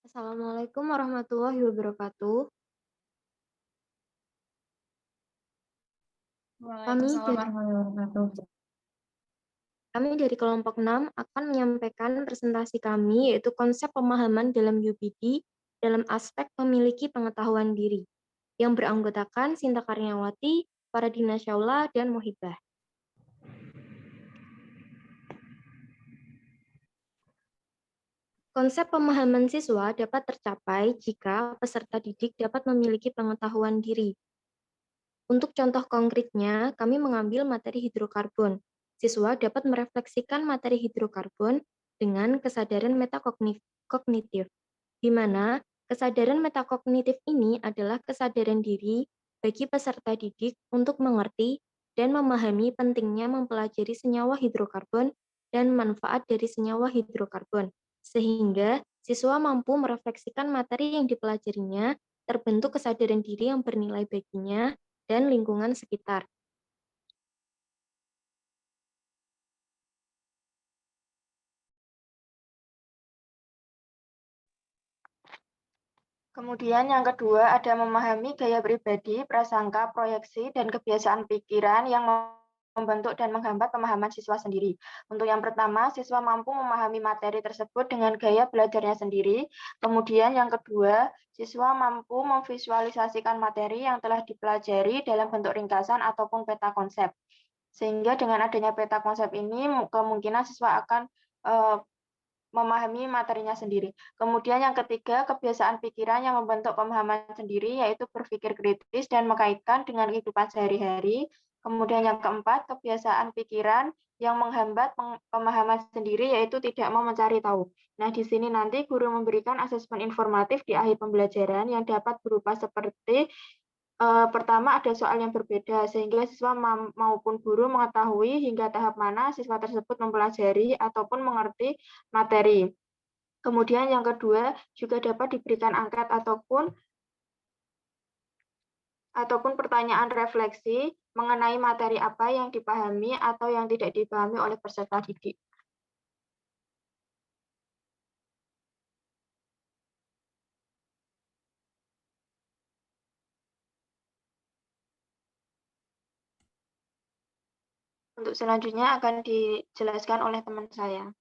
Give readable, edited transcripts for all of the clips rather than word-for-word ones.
Assalamualaikum warahmatullahi wabarakatuh. Kami Waalaikumsalam dari, warahmatullahi wabarakatuh. kami dari kelompok 6 akan menyampaikan presentasi kami yaitu konsep pemahaman dalam UPD dalam aspek memiliki pengetahuan diri yang beranggotakan Sinta Karyawati, Faradina Syaula, dan Mohibah. Konsep pemahaman siswa dapat tercapai jika peserta didik dapat memiliki pengetahuan diri. Untuk contoh konkretnya, kami mengambil materi hidrokarbon. Siswa dapat merefleksikan materi hidrokarbon dengan kesadaran metakognitif, di mana kesadaran metakognitif ini adalah kesadaran diri bagi peserta didik untuk mengerti dan memahami pentingnya mempelajari senyawa hidrokarbon dan manfaat dari senyawa hidrokarbon, sehingga siswa mampu merefleksikan materi yang dipelajarinya, terbentuk kesadaran diri yang bernilai baginya dan lingkungan sekitar. Kemudian yang kedua ada memahami gaya pribadi, prasangka, proyeksi, dan kebiasaan pikiran yang membentuk dan menghambat pemahaman siswa sendiri. Untuk yang pertama, siswa mampu memahami materi tersebut dengan gaya belajarnya sendiri. Kemudian yang kedua, siswa mampu memvisualisasikan materi yang telah dipelajari dalam bentuk ringkasan ataupun peta konsep. Sehingga dengan adanya peta konsep ini, kemungkinan siswa akan memahami materinya sendiri. Kemudian yang ketiga, kebiasaan pikiran yang membentuk pemahaman sendiri, yaitu berpikir kritis dan mengkaitkan dengan kehidupan sehari-hari. Kemudian yang keempat, kebiasaan pikiran yang menghambat pemahaman sendiri, yaitu tidak mau mencari tahu. Nah, di sini nanti guru memberikan asesmen informatif di akhir pembelajaran yang dapat berupa seperti pertama ada soal yang berbeda, sehingga siswa maupun guru mengetahui hingga tahap mana siswa tersebut mempelajari ataupun mengerti materi. Kemudian yang kedua, juga dapat diberikan angkat ataupun pertanyaan refleksi mengenai materi apa yang dipahami atau yang tidak dipahami oleh peserta didik. Untuk selanjutnya akan dijelaskan oleh teman saya.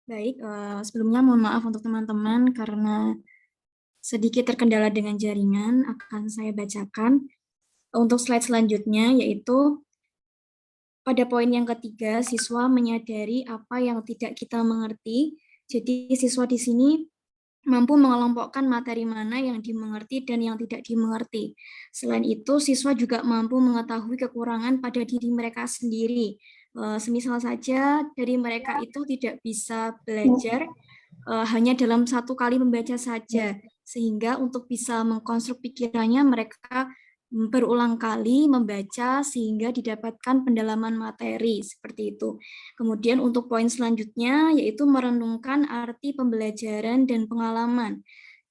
Baik, sebelumnya mohon maaf untuk teman-teman karena sedikit terkendala dengan jaringan, akan saya bacakan. Untuk slide selanjutnya, yaitu pada poin yang ketiga, siswa menyadari apa yang tidak kita mengerti. Jadi siswa di sini mampu mengelompokkan materi mana yang dimengerti dan yang tidak dimengerti. Selain itu, siswa juga mampu mengetahui kekurangan pada diri mereka sendiri. Semisal saja dari mereka itu tidak bisa belajar hanya dalam satu kali membaca saja, sehingga untuk bisa mengkonstruk pikirannya mereka berulang kali membaca sehingga didapatkan pendalaman materi seperti itu. Kemudian untuk poin selanjutnya yaitu merenungkan arti pembelajaran dan pengalaman.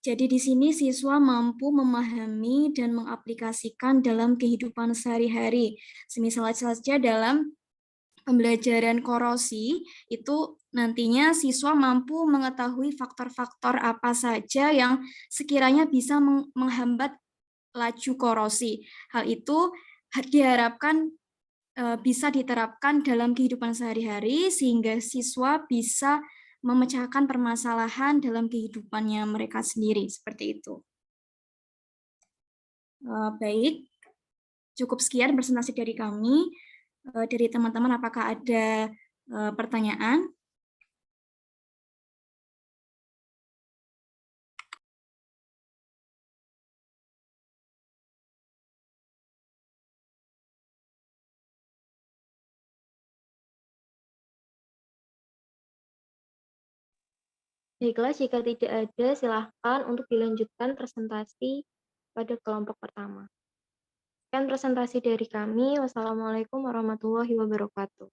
Jadi di sini siswa mampu memahami dan mengaplikasikan dalam kehidupan sehari-hari. Semisal saja dalam pembelajaran korosi itu nantinya siswa mampu mengetahui faktor-faktor apa saja yang sekiranya bisa menghambat laju korosi. Hal itu diharapkan bisa diterapkan dalam kehidupan sehari-hari sehingga siswa bisa memecahkan permasalahan dalam kehidupannya mereka sendiri seperti itu. Baik, cukup sekian presentasi dari kami. Dari teman-teman apakah ada pertanyaan? Baiklah, jika tidak ada, silahkan untuk dilanjutkan presentasi pada kelompok pertama. Sekian presentasi dari kami. Wassalamualaikum warahmatullahi wabarakatuh.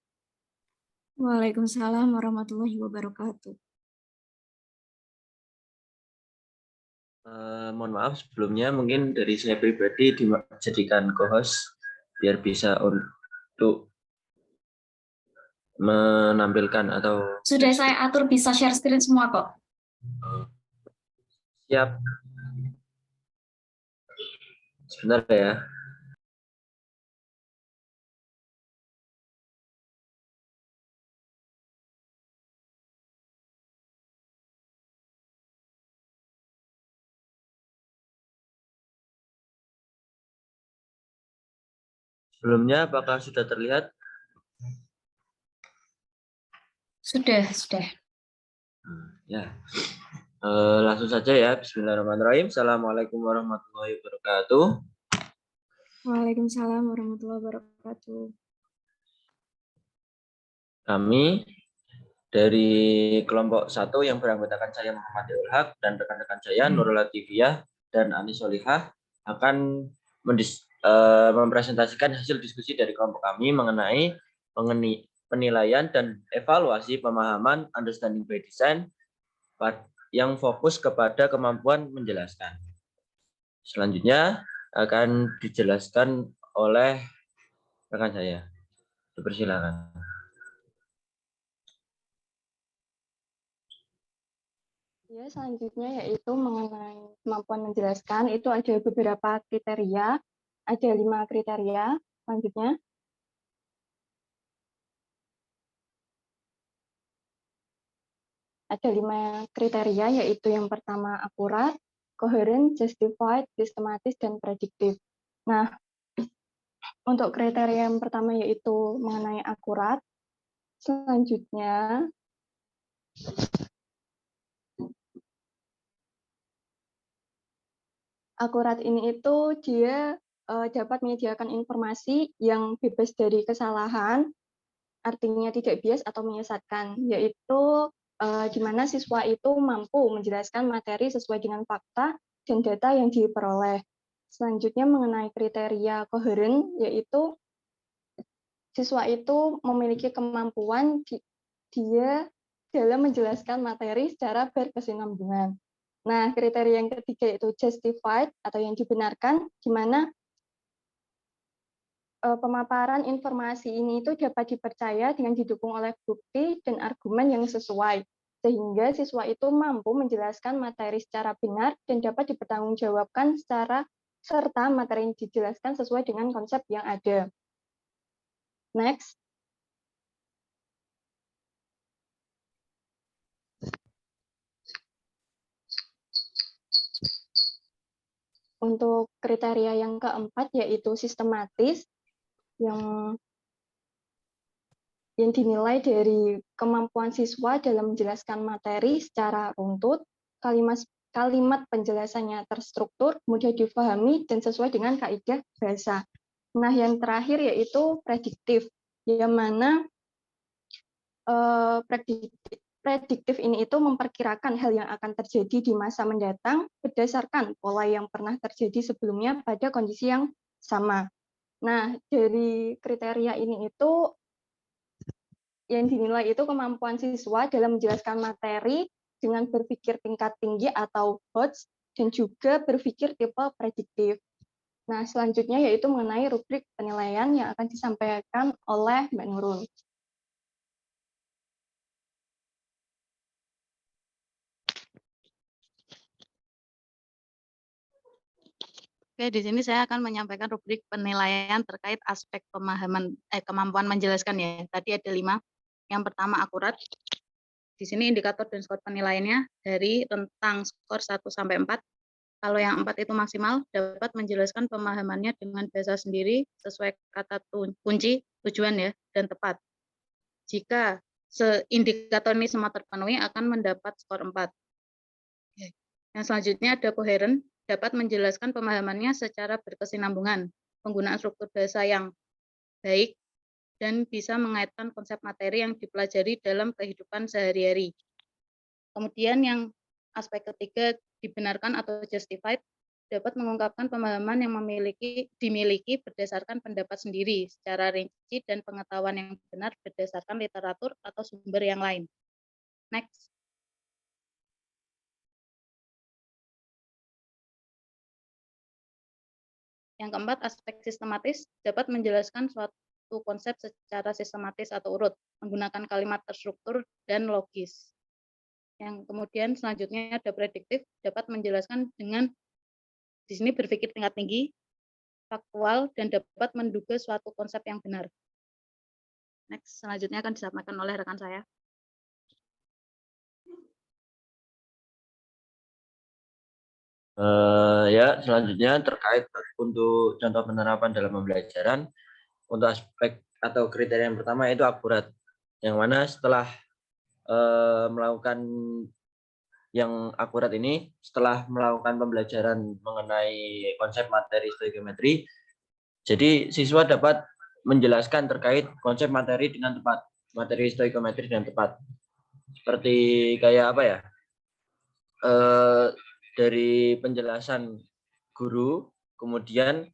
Waalaikumsalam warahmatullahi wabarakatuh. Mohon maaf sebelumnya, mungkin dari saya pribadi dijadikan co-host biar bisa untuk menampilkan atau sudah saya atur bisa share screen semua kok. Siap. Sebentar ya. Sebelumnya apakah sudah terlihat? Sudah. Ya. Langsung saja ya. Bismillahirrahmanirrahim. Assalamualaikum warahmatullahi wabarakatuh. Waalaikumsalam warahmatullahi wabarakatuh. Kami dari kelompok 1 yang beranggotakan saya Muhammad Deul Haq dan rekan-rekan saya Nurul Latifiyah dan Ani Solihah akan mempresentasikan hasil diskusi dari kelompok kami mengenai penilaian dan evaluasi pemahaman understanding by design yang fokus kepada kemampuan menjelaskan. Selanjutnya akan dijelaskan oleh rekan saya. Dipersilakan. Ya, selanjutnya yaitu mengenai kemampuan menjelaskan, itu ada beberapa kriteria, ada 5 kriteria. Selanjutnya, ada 5 kriteria, yaitu yang pertama akurat, coherent, justified, sistematis, dan prediktif. Nah, untuk kriteria yang pertama yaitu mengenai akurat. Selanjutnya, akurat ini itu dia dapat menyediakan informasi yang bebas dari kesalahan, artinya tidak bias atau menyesatkan, yaitu di mana siswa itu mampu menjelaskan materi sesuai dengan fakta dan data yang diperoleh. Selanjutnya mengenai kriteria koheren, yaitu siswa itu memiliki kemampuan dia dalam menjelaskan materi secara berkesinambungan. Nah, kriteria yang ketiga itu justified atau yang dibenarkan, di mana pemaparan informasi ini itu dapat dipercaya dengan didukung oleh bukti dan argumen yang sesuai, sehingga siswa itu mampu menjelaskan materi secara benar dan dapat dipertanggungjawabkan serta materi yang dijelaskan sesuai dengan konsep yang ada. Next. Untuk kriteria yang keempat yaitu sistematis, yang dinilai dari kemampuan siswa dalam menjelaskan materi secara runtut, kalimat penjelasannya terstruktur, mudah difahami, dan sesuai dengan kaidah bahasa. Nah, yang terakhir yaitu prediktif, yang mana prediktif ini itu memperkirakan hal yang akan terjadi di masa mendatang berdasarkan pola yang pernah terjadi sebelumnya pada kondisi yang sama. Nah, dari kriteria ini itu yang dinilai itu kemampuan siswa dalam menjelaskan materi dengan berpikir tingkat tinggi atau HOTS dan juga berpikir tipe prediktif. Nah, selanjutnya yaitu mengenai rubrik penilaian yang akan disampaikan oleh Mbak Nurul. Oke, di sini saya akan menyampaikan rubrik penilaian terkait aspek kemampuan menjelaskan ya. Tadi ada 5. Yang pertama akurat. Di sini indikator dan skor penilaiannya dari rentang skor 1 sampai 4. Kalau yang 4 itu maksimal, dapat menjelaskan pemahamannya dengan bahasa sendiri sesuai kata kunci, tujuan ya, dan tepat. Jika indikator ini semua terpenuhi akan mendapat skor 4. Yang selanjutnya ada koheren, dapat menjelaskan pemahamannya secara berkesinambungan, penggunaan struktur bahasa yang baik, dan bisa mengaitkan konsep materi yang dipelajari dalam kehidupan sehari-hari. Kemudian yang aspek ketiga, dibenarkan atau justified, dapat mengungkapkan pemahaman yang dimiliki berdasarkan pendapat sendiri, secara rinci dan pengetahuan yang benar berdasarkan literatur atau sumber yang lain. Next. Yang keempat, aspek sistematis, dapat menjelaskan suatu konsep secara sistematis atau urut, menggunakan kalimat terstruktur dan logis. Yang kemudian selanjutnya ada prediktif, dapat menjelaskan dengan di sini berpikir tingkat tinggi, faktual, dan dapat menduga suatu konsep yang benar. Next, selanjutnya akan disampaikan oleh rekan saya. Ya, selanjutnya terkait untuk contoh penerapan dalam pembelajaran, untuk aspek atau kriteria yang pertama itu akurat, yang mana setelah melakukan yang akurat ini, setelah melakukan pembelajaran mengenai konsep materi stoikiometri, jadi siswa dapat menjelaskan terkait konsep materi dengan tepat, materi stoikiometri dengan tepat. Seperti kayak apa ya? Dari penjelasan guru, kemudian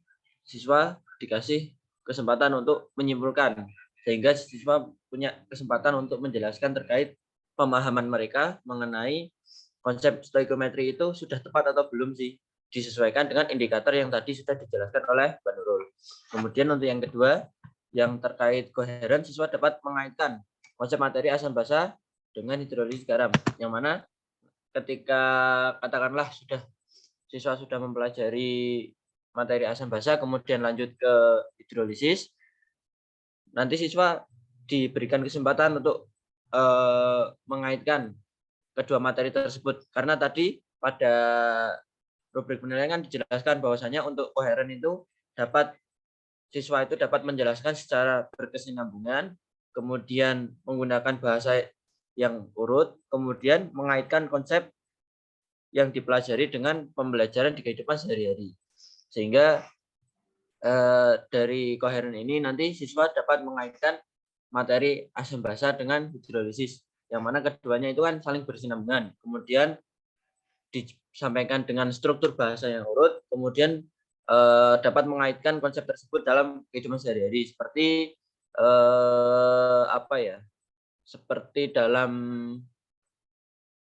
siswa dikasih kesempatan untuk menyimpulkan, sehingga siswa punya kesempatan untuk menjelaskan terkait pemahaman mereka mengenai konsep stoikiometri itu sudah tepat atau belum sih, disesuaikan dengan indikator yang tadi sudah dijelaskan oleh Mbak Nurul. Kemudian untuk yang kedua, yang terkait koheren, siswa dapat mengaitkan konsep materi asam basa dengan hidrolisis garam, yang mana ketika katakanlah siswa sudah mempelajari materi asam basa, kemudian lanjut ke hidrolisis, nanti siswa diberikan kesempatan untuk mengaitkan kedua materi tersebut, karena tadi pada rubrik penilaian dijelaskan bahwasanya untuk koheren itu siswa itu dapat menjelaskan secara berkesinambungan, kemudian menggunakan bahasa yang urut, kemudian mengaitkan konsep yang dipelajari dengan pembelajaran di kehidupan sehari-hari. Sehingga dari koheren ini nanti siswa dapat mengaitkan materi asam basa dengan hidrolisis, yang mana keduanya itu kan saling berkesinambungan. Kemudian disampaikan dengan struktur bahasa yang urut, kemudian dapat mengaitkan konsep tersebut dalam kehidupan sehari-hari, seperti apa ya? Seperti dalam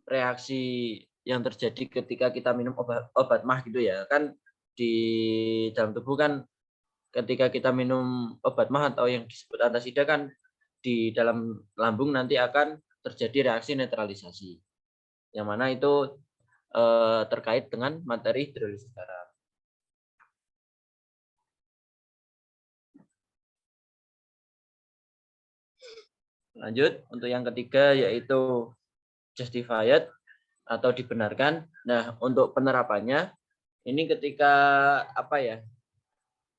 reaksi yang terjadi ketika kita minum obat mah gitu ya, kan di dalam tubuh kan ketika kita minum obat mah atau yang disebut antasida kan di dalam lambung nanti akan terjadi reaksi netralisasi, yang mana itu terkait dengan materi hidrolisis garam. Lanjut untuk yang ketiga yaitu justified atau dibenarkan. Nah, untuk penerapannya ini ketika apa ya?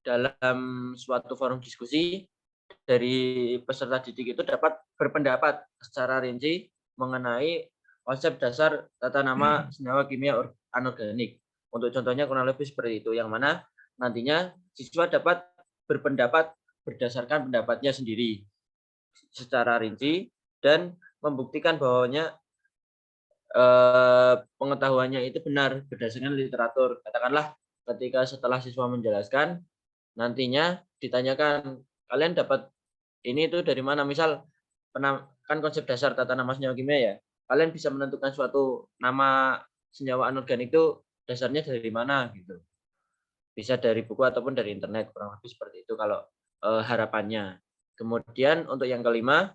Dalam suatu forum diskusi dari peserta didik itu dapat berpendapat secara rinci mengenai konsep dasar tata nama senyawa kimia anorganik. Untuk contohnya kurang lebih seperti itu, yang mana nantinya siswa dapat berpendapat berdasarkan pendapatnya sendiri secara rinci dan membuktikan bahwanya pengetahuannya itu benar berdasarkan literatur. Katakanlah ketika setelah siswa menjelaskan, nantinya ditanyakan, kalian dapat ini itu dari mana? Misal, kan konsep dasar tata nama senyawa kimia ya. Kalian bisa menentukan suatu nama senyawa anorganik itu dasarnya dari mana gitu. Bisa dari buku ataupun dari internet, kurang lebih seperti itu kalau harapannya. Kemudian untuk yang kelima,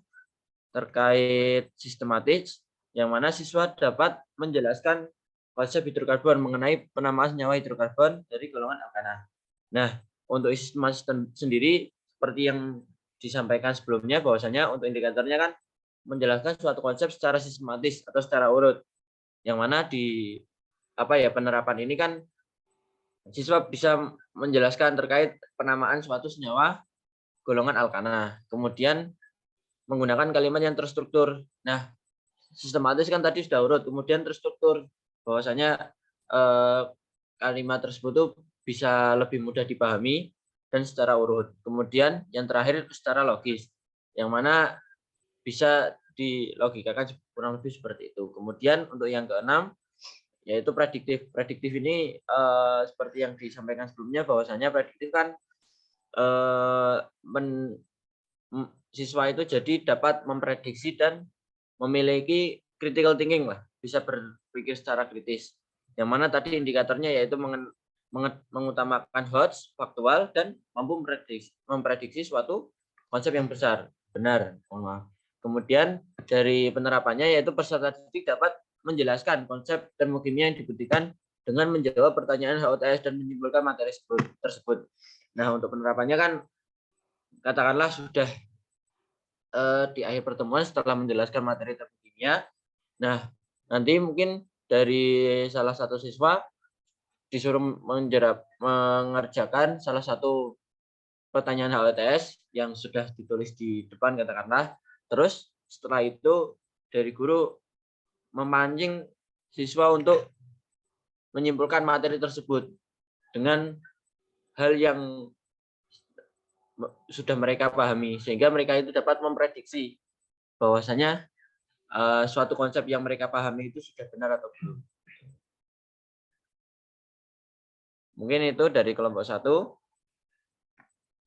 terkait sistematis, yang mana siswa dapat menjelaskan konsep hidrokarbon mengenai penamaan senyawa hidrokarbon dari golongan alkana. Nah, untuk sistematis sendiri, seperti yang disampaikan sebelumnya, bahwasanya untuk indikatornya kan menjelaskan suatu konsep secara sistematis atau secara urut, yang mana di penerapan ini kan siswa bisa menjelaskan terkait penamaan suatu senyawa golongan alkana. Kemudian menggunakan kalimat yang terstruktur. Nah, sistematis kan tadi sudah urut, kemudian terstruktur. Bahwasanya kalimat tersebut tuh bisa lebih mudah dipahami dan secara urut. Kemudian yang terakhir secara logis, yang mana bisa dilogikakan kurang lebih seperti itu. Kemudian untuk yang keenam, yaitu prediktif. Prediktif ini seperti yang disampaikan sebelumnya, bahwasanya prediktif kan siswa itu jadi dapat memprediksi dan memiliki critical thinking lah, bisa berpikir secara kritis. Yang mana tadi indikatornya yaitu mengutamakan HOTS, faktual, dan mampu memprediksi suatu konsep yang besar. Benar, mohon maaf. Kemudian dari penerapannya yaitu peserta didik dapat menjelaskan konsep termokimia yang dibuktikan dengan menjawab pertanyaan HOTS dan menyimpulkan materi tersebut. Nah, untuk penerapannya kan katakanlah sudah di akhir pertemuan setelah menjelaskan materi termokimia. Nah, nanti mungkin dari salah satu siswa disuruh mengerjakan salah satu pertanyaan HLTS yang sudah ditulis di depan katakanlah. Terus setelah itu dari guru memancing siswa untuk menyimpulkan materi tersebut dengan hal yang sudah mereka pahami, sehingga mereka itu dapat memprediksi bahwasanya suatu konsep yang mereka pahami itu sudah benar atau belum. Mungkin itu dari kelompok 1.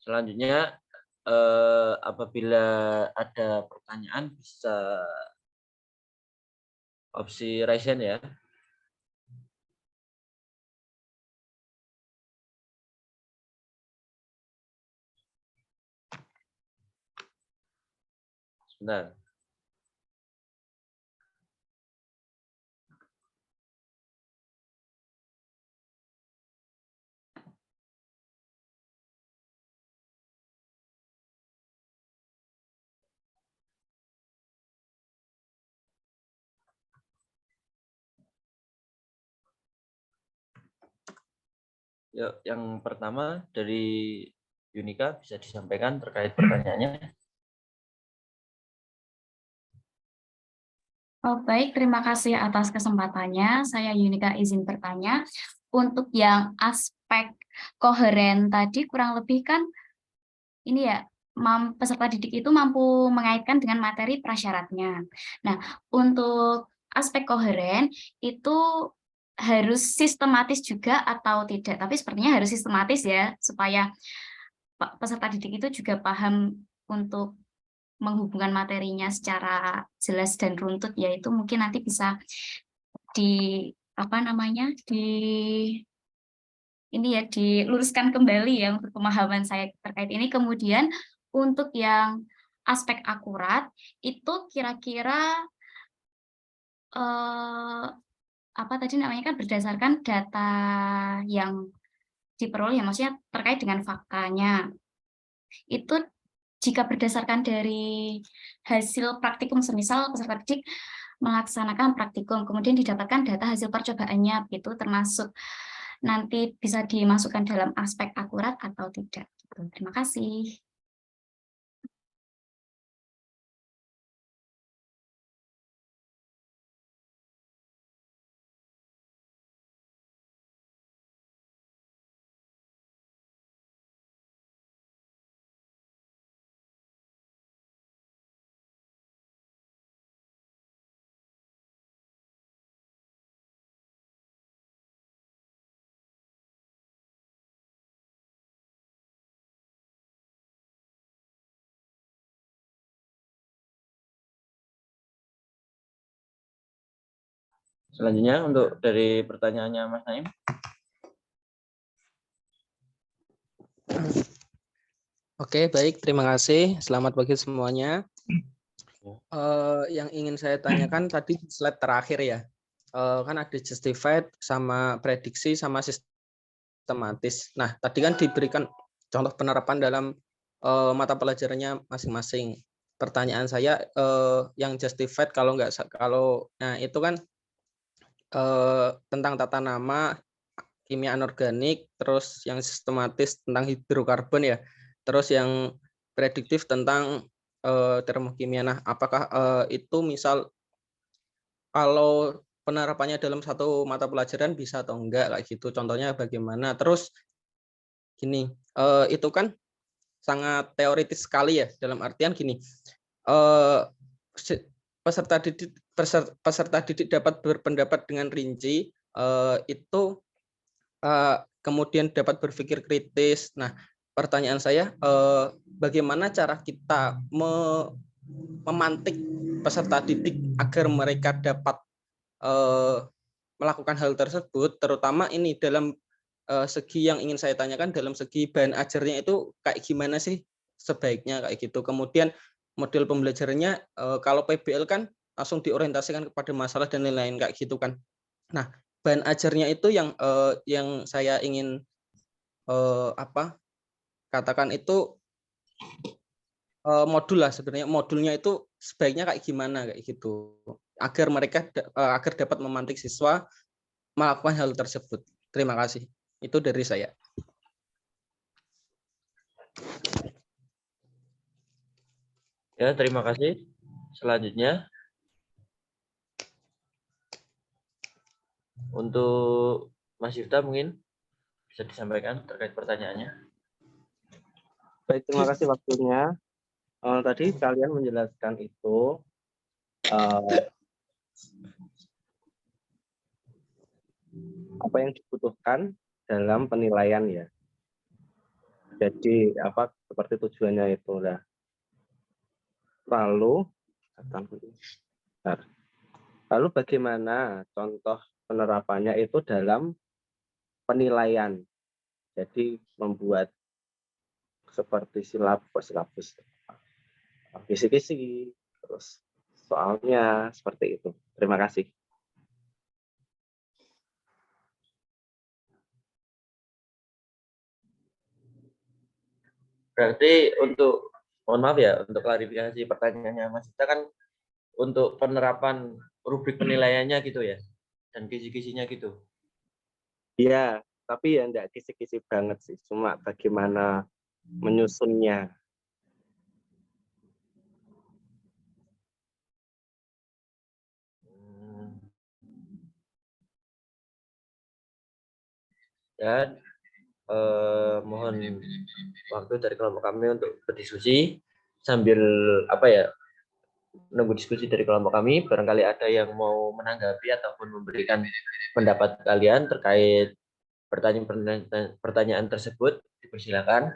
Selanjutnya apabila ada pertanyaan bisa opsi raise hand ya. Sebentar. Yuk, yang pertama dari Yunika bisa disampaikan terkait pertanyaannya. Oh, baik, terima kasih atas kesempatannya. Saya Yunika izin bertanya. Untuk yang aspek koheren tadi kurang lebih kan ini ya, peserta didik itu mampu mengaitkan dengan materi prasyaratnya. Nah, untuk aspek koheren itu harus sistematis juga atau tidak? Tapi sepertinya harus sistematis ya, supaya peserta didik itu juga paham untuk menghubungkan materinya secara jelas dan runtut, yaitu mungkin nanti bisa di ini ya diluruskan kembali ya untuk pemahaman saya terkait ini. Kemudian untuk yang aspek akurat itu kira-kira apa tadi namanya kan berdasarkan data yang diperoleh ya, maksudnya terkait dengan faktanya. Itu jika berdasarkan dari hasil praktikum, semisal peserta didik melaksanakan praktikum, kemudian didapatkan data hasil percobaannya, itu termasuk nanti bisa dimasukkan dalam aspek akurat atau tidak. Terima kasih. Selanjutnya untuk dari pertanyaannya Mas Naim. Oke, baik. Terima kasih. Selamat pagi semuanya. Yang ingin saya tanyakan tadi slide terakhir ya. Kan ada justified sama prediksi sama sistematis. Nah, tadi kan diberikan contoh penerapan dalam mata pelajarannya masing-masing. Pertanyaan saya yang justified nah itu kan tentang tata nama, kimia anorganik, terus yang sistematis tentang hidrokarbon ya, terus yang prediktif tentang termokimia. Nah, apakah itu misal kalau penerapannya dalam satu mata pelajaran bisa atau enggak kayak gitu? Contohnya bagaimana? Terus gini, itu kan sangat teoritis sekali ya, dalam artian gini, peserta didik dapat berpendapat dengan rinci, itu kemudian dapat berpikir kritis. Nah, pertanyaan saya, bagaimana cara kita memantik peserta didik agar mereka dapat melakukan hal tersebut, terutama ini dalam segi yang ingin saya tanyakan, dalam segi bahan ajarnya itu kayak gimana sih sebaiknya kayak gitu. Kemudian model pembelajarannya kalau PBL kan langsung diorientasikan kepada masalah dan lain-lain kayak gitu kan. Nah, bahan ajarnya itu yang saya ingin katakan itu modul lah sebenarnya. Modulnya itu sebaiknya kayak gimana kayak gitu agar mereka agar dapat memantik siswa melakukan hal tersebut. Terima kasih. Itu dari saya. Ya, terima kasih. Selanjutnya untuk Mas Yufta mungkin bisa disampaikan terkait pertanyaannya. Baik, terima kasih waktunya. Tadi kalian menjelaskan itu apa yang dibutuhkan dalam penilaian ya. Jadi seperti tujuannya itu lah. Lalu bagaimana contoh penerapannya itu dalam penilaian. Jadi membuat seperti silabus, kisi-kisi, terus soalnya seperti itu. Terima kasih. Berarti untuk, mohon maaf ya, untuk klarifikasi pertanyaannya Mas Yufta kan untuk penerapan rubrik penilaiannya gitu ya, dan kisi-kisinya gitu. Iya, tapi ya enggak kisi-kisi banget sih, cuma bagaimana menyusunnya. Dan mohon waktu dari kelompok kami untuk berdiskusi sambil menunggu diskusi dari kelompok kami. Barangkali ada yang mau menanggapi ataupun memberikan pendapat kalian terkait pertanyaan tersebut, dipersilakan.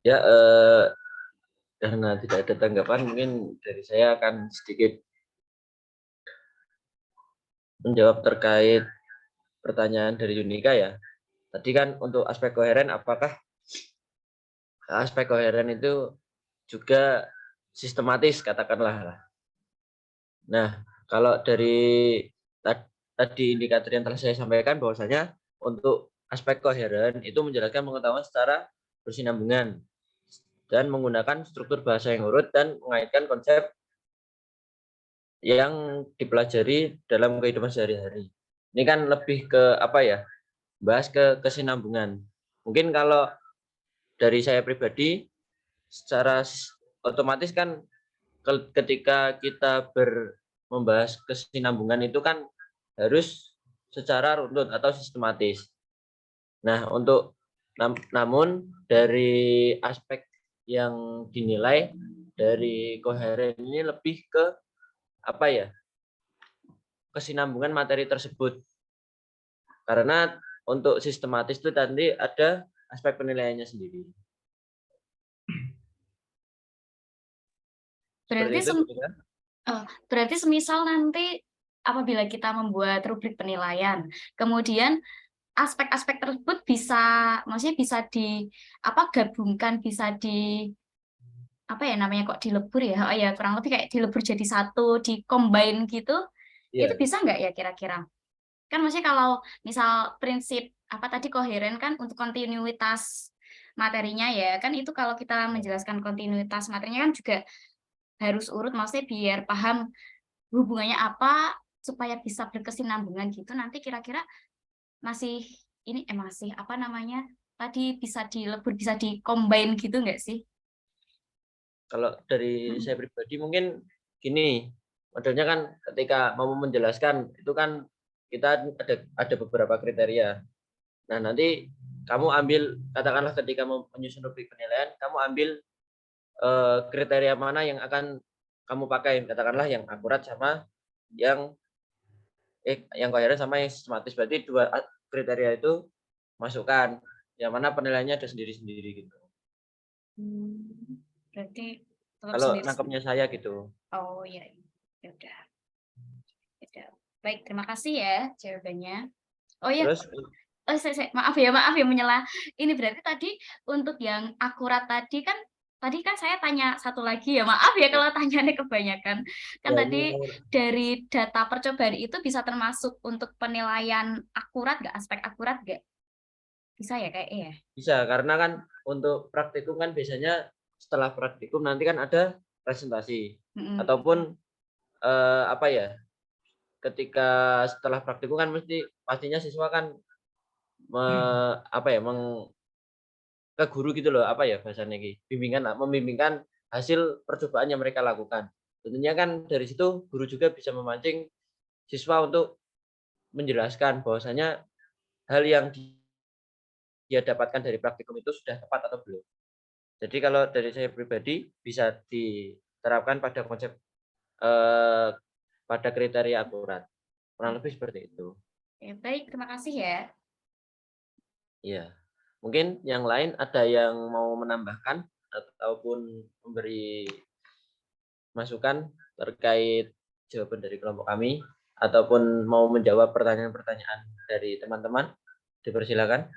Ya, karena tidak ada tanggapan, mungkin dari saya akan sedikit menjawab terkait pertanyaan dari Yunika ya, Tadi kan untuk aspek koheren, apakah aspek koheren itu juga sistematis katakanlah. Nah, kalau dari tadi indikator yang telah saya sampaikan bahwasanya untuk aspek koheren itu menjelaskan pengetahuan secara bersinambungan dan menggunakan struktur bahasa yang urut dan mengaitkan konsep yang dipelajari dalam kehidupan sehari-hari. Ini kan lebih ke apa ya? Bahas ke kesinambungan. Mungkin kalau dari saya pribadi secara otomatis kan ketika kita membahas kesinambungan itu kan harus secara runtut atau sistematis. Nah, namun dari aspek yang dinilai dari koheren ini lebih ke apa ya? Kesinambungan materi tersebut. Karena untuk sistematis itu tadi ada aspek penilaiannya sendiri. Berarti berarti semisal nanti apabila kita membuat rubrik penilaian, kemudian aspek-aspek tersebut maksudnya bisa gabungkan, bisa apa ya namanya kok dilebur ya? Oh ya, kurang lebih kayak dilebur jadi satu, di-combine gitu. Itu bisa nggak ya kira-kira? Kan maksudnya kalau misal prinsip apa tadi koheren kan untuk kontinuitas materinya ya, kan itu kalau kita menjelaskan kontinuitas materinya kan juga harus urut, maksudnya biar paham hubungannya apa supaya bisa berkesinambungan gitu. Nanti kira-kira masih masih apa namanya tadi bisa dilebur, bisa di-combine gitu nggak sih? Kalau dari saya pribadi mungkin gini, modelnya kan ketika mau menjelaskan itu kan kita ada beberapa kriteria. Nah, nanti kamu ambil katakanlah ketika mau menyusun rubrik penilaian, kamu ambil kriteria mana yang akan kamu pakai, katakanlah yang akurat sama yang koheren sama yang sistematis. Berarti dua kriteria itu masukkan, yang mana penilaiannya ada sendiri-sendiri gitu. Berarti tetap Kalau sendiri. nangkepnya saya gitu. Oh iya, ya udah. Baik, terima kasih ya jawabannya. Oh iya, Terus maaf ya menyela. Ini berarti tadi untuk yang akurat tadi kan saya tanya satu lagi ya, maaf ya kalau tanyanya kebanyakan. Kan ya, tadi dari data percobaan itu bisa termasuk untuk penilaian akurat nggak, aspek akurat nggak? Bisa ya kayak ya? bisa, karena kan untuk praktikum kan biasanya setelah praktikum nanti kan ada presentasi ataupun apa ya? Ketika setelah praktikum kan pastinya siswa kan ke guru gitu loh, apa ya bahasanya ini? Membimbingkan hasil percobaan yang mereka lakukan. Tentunya kan dari situ guru juga bisa memancing siswa untuk menjelaskan bahwasanya hal yang dia dapatkan dari praktikum itu sudah tepat atau belum. Jadi kalau dari saya pribadi bisa diterapkan pada konsep pada kriteria akurat. Kurang lebih seperti itu. Ya, baik, terima kasih ya. Iya. Mungkin yang lain ada yang mau menambahkan ataupun memberi masukan terkait jawaban dari kelompok kami ataupun mau menjawab pertanyaan-pertanyaan dari teman-teman, dipersilakan.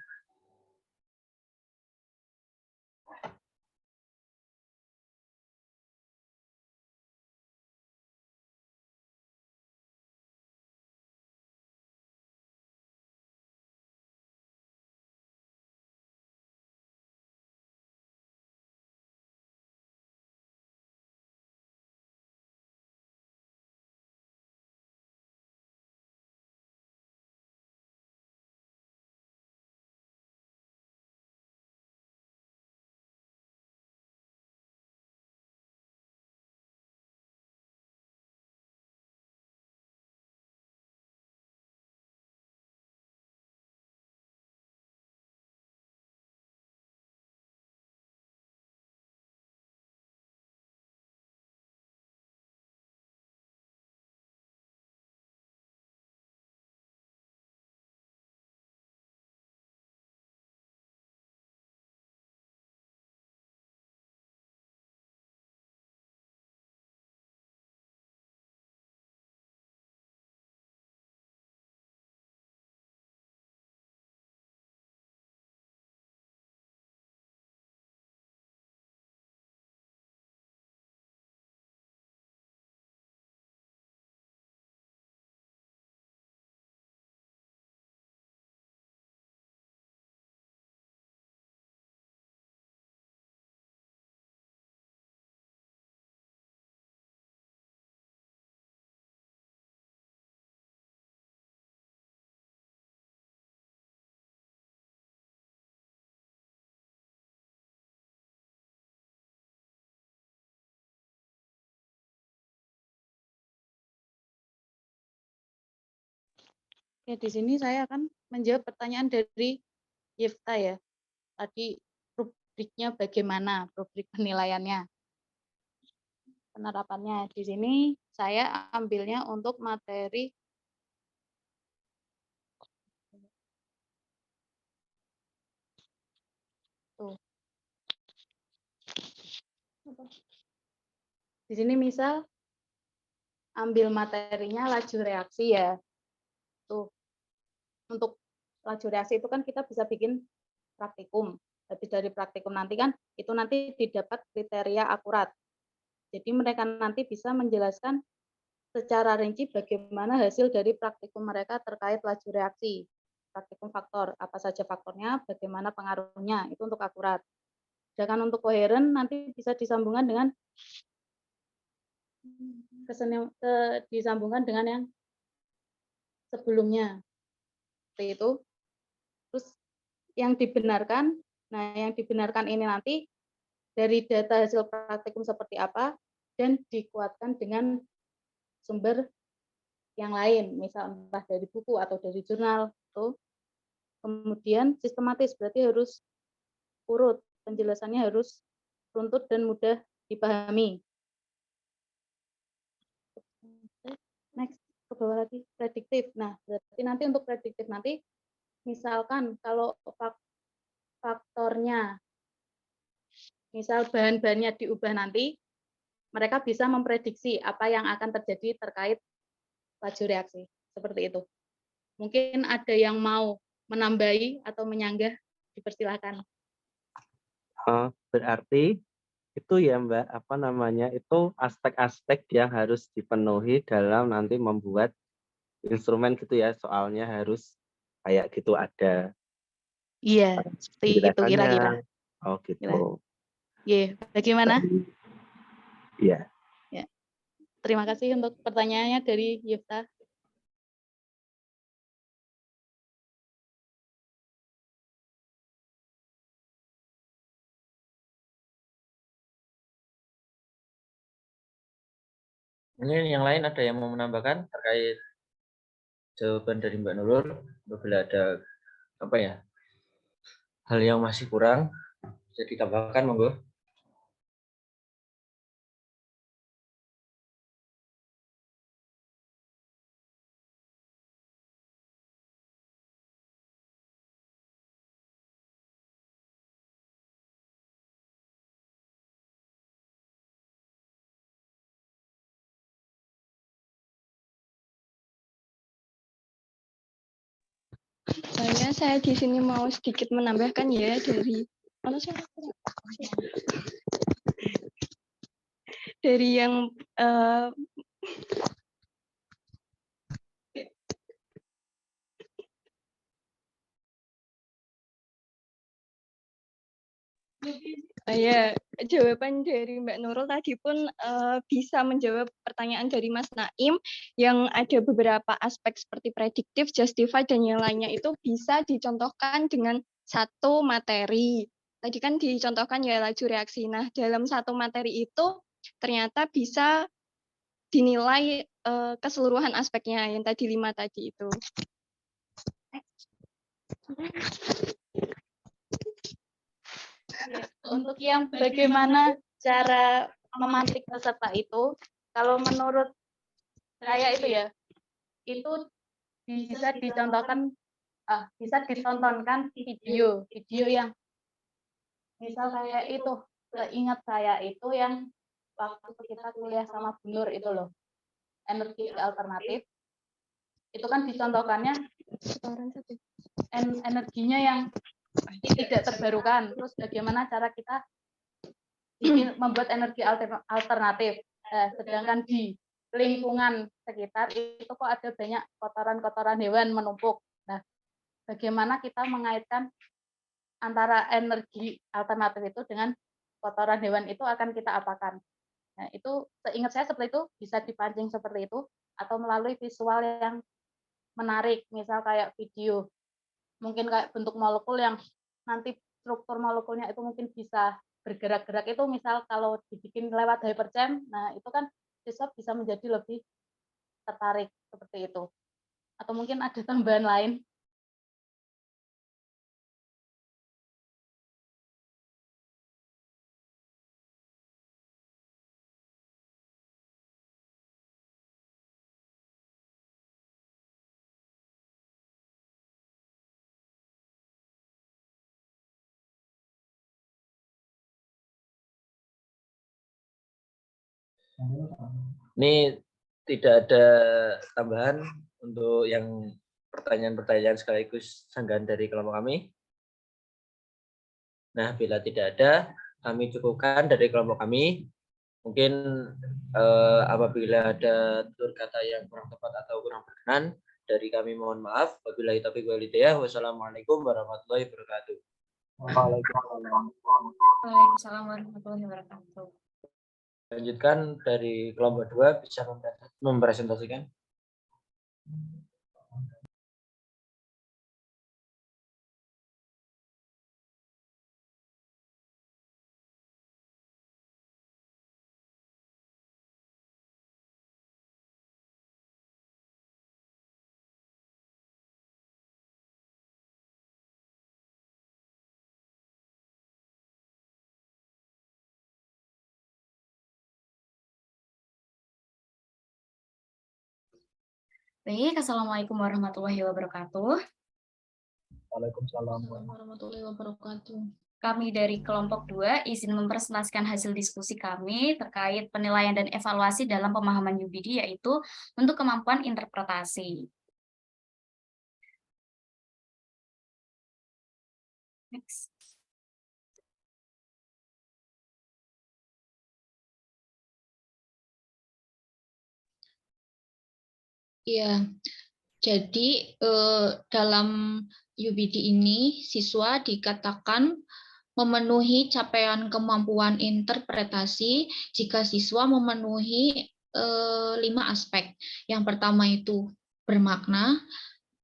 Oke, di sini saya akan menjawab pertanyaan dari Yifta ya. Tadi rubriknya bagaimana, rubrik penilaiannya, penerapannya. Di sini saya ambilnya untuk materi tuh. Di sini misal ambil materinya laju reaksi ya. Tuh. Untuk laju reaksi itu kan kita bisa bikin praktikum. Habis dari praktikum nanti kan itu nanti didapat kriteria akurat. Jadi mereka nanti bisa menjelaskan secara rinci bagaimana hasil dari praktikum mereka terkait laju reaksi. Praktikum faktor, apa saja faktornya, bagaimana pengaruhnya, itu untuk akurat. Sedangkan untuk koheren nanti bisa disambungkan dengan disambungkan dengan yang sebelumnya. Seperti itu. Terus yang dibenarkan, nah yang dibenarkan ini nanti dari data hasil praktikum seperti apa dan dikuatkan dengan sumber yang lain, misal entah dari buku atau dari jurnal. Tuh. Kemudian sistematis, berarti harus urut, penjelasannya harus runtut dan mudah dipahami. Next, ke bawah lagi, prediktif. Nah, berarti nanti untuk prediktif nanti, misalkan kalau faktornya, misal bahan-bahannya diubah nanti, mereka bisa memprediksi apa yang akan terjadi terkait laju reaksi. Seperti itu. Mungkin ada yang mau menambahi atau menyanggah, dipersilahkan. Berarti itu ya Mbak, apa namanya, itu aspek-aspek yang harus dipenuhi dalam nanti membuat instrumen gitu ya, soalnya harus kayak gitu ada Iya, seperti itu kira-kira. penjelasannya. Oh gitu. Iya, bagaimana? Iya. Ya. Terima kasih untuk pertanyaannya dari Yifta. Ini yang lain ada yang mau menambahkan terkait jawaban dari Mbak Nurul? Apabila ada apa ya hal yang masih kurang bisa ditambahkan, monggo. Saya di sini mau sedikit menambahkan ya dari yang ya, jawaban dari Mbak Nurul tadi pun bisa menjawab pertanyaan dari Mas Naim yang ada beberapa aspek seperti prediktif, justify, dan yang lainnya itu bisa dicontohkan dengan satu materi. Tadi kan dicontohkan ya laju reaksi. Nah, dalam satu materi itu ternyata bisa dinilai keseluruhan aspeknya yang tadi 5 tadi itu. Untuk yang bagaimana cara memantik peserta itu, kalau menurut saya itu ya, itu bisa dicontohkan, bisa ditontonkan video yang misal kayak itu, seingat saya itu yang waktu kita kuliah sama Bu Nur itu loh, energi alternatif, itu kan dicontohkannya energinya yang tidak terbarukan, terus bagaimana cara kita membuat energi alternatif, sedangkan di lingkungan sekitar itu kok ada banyak kotoran-kotoran hewan menumpuk. Nah, bagaimana kita mengaitkan antara energi alternatif itu dengan kotoran hewan itu akan kita apakan? Nah, itu seingat saya seperti itu, bisa dipancing seperti itu, atau melalui visual yang menarik, misal kayak video. Mungkin kayak bentuk molekul yang nanti struktur molekulnya itu mungkin bisa bergerak-gerak itu, misal kalau dibikin lewat hypercam, nah itu kan siswa bisa menjadi lebih tertarik seperti itu. Atau mungkin ada tambahan lain? Ini tidak ada tambahan untuk yang pertanyaan-pertanyaan sekaligus sanggahan dari kelompok kami. Nah, bila tidak ada, kami cukupkan dari kelompok kami. Mungkin apabila ada tutur kata yang kurang tepat atau kurang berkenan, dari kami mohon maaf. Wabillahi taufiq wal hidayah. Wassalamualaikum warahmatullahi wabarakatuh. Waalaikumsalam warahmatullahi wabarakatuh. Lanjutkan dari kelompok 2 bisa mempresentasikan. Baik, Assalamualaikum warahmatullahi wabarakatuh. Waalaikumsalam warahmatullahi wabarakatuh. Kami dari kelompok 2 izin mempresentasikan hasil diskusi kami terkait penilaian dan evaluasi dalam pemahaman UBD, yaitu untuk kemampuan interpretasi. Next. Iya, jadi dalam UBD ini siswa dikatakan memenuhi capaian kemampuan interpretasi jika siswa memenuhi 5 aspek. Yang pertama itu bermakna,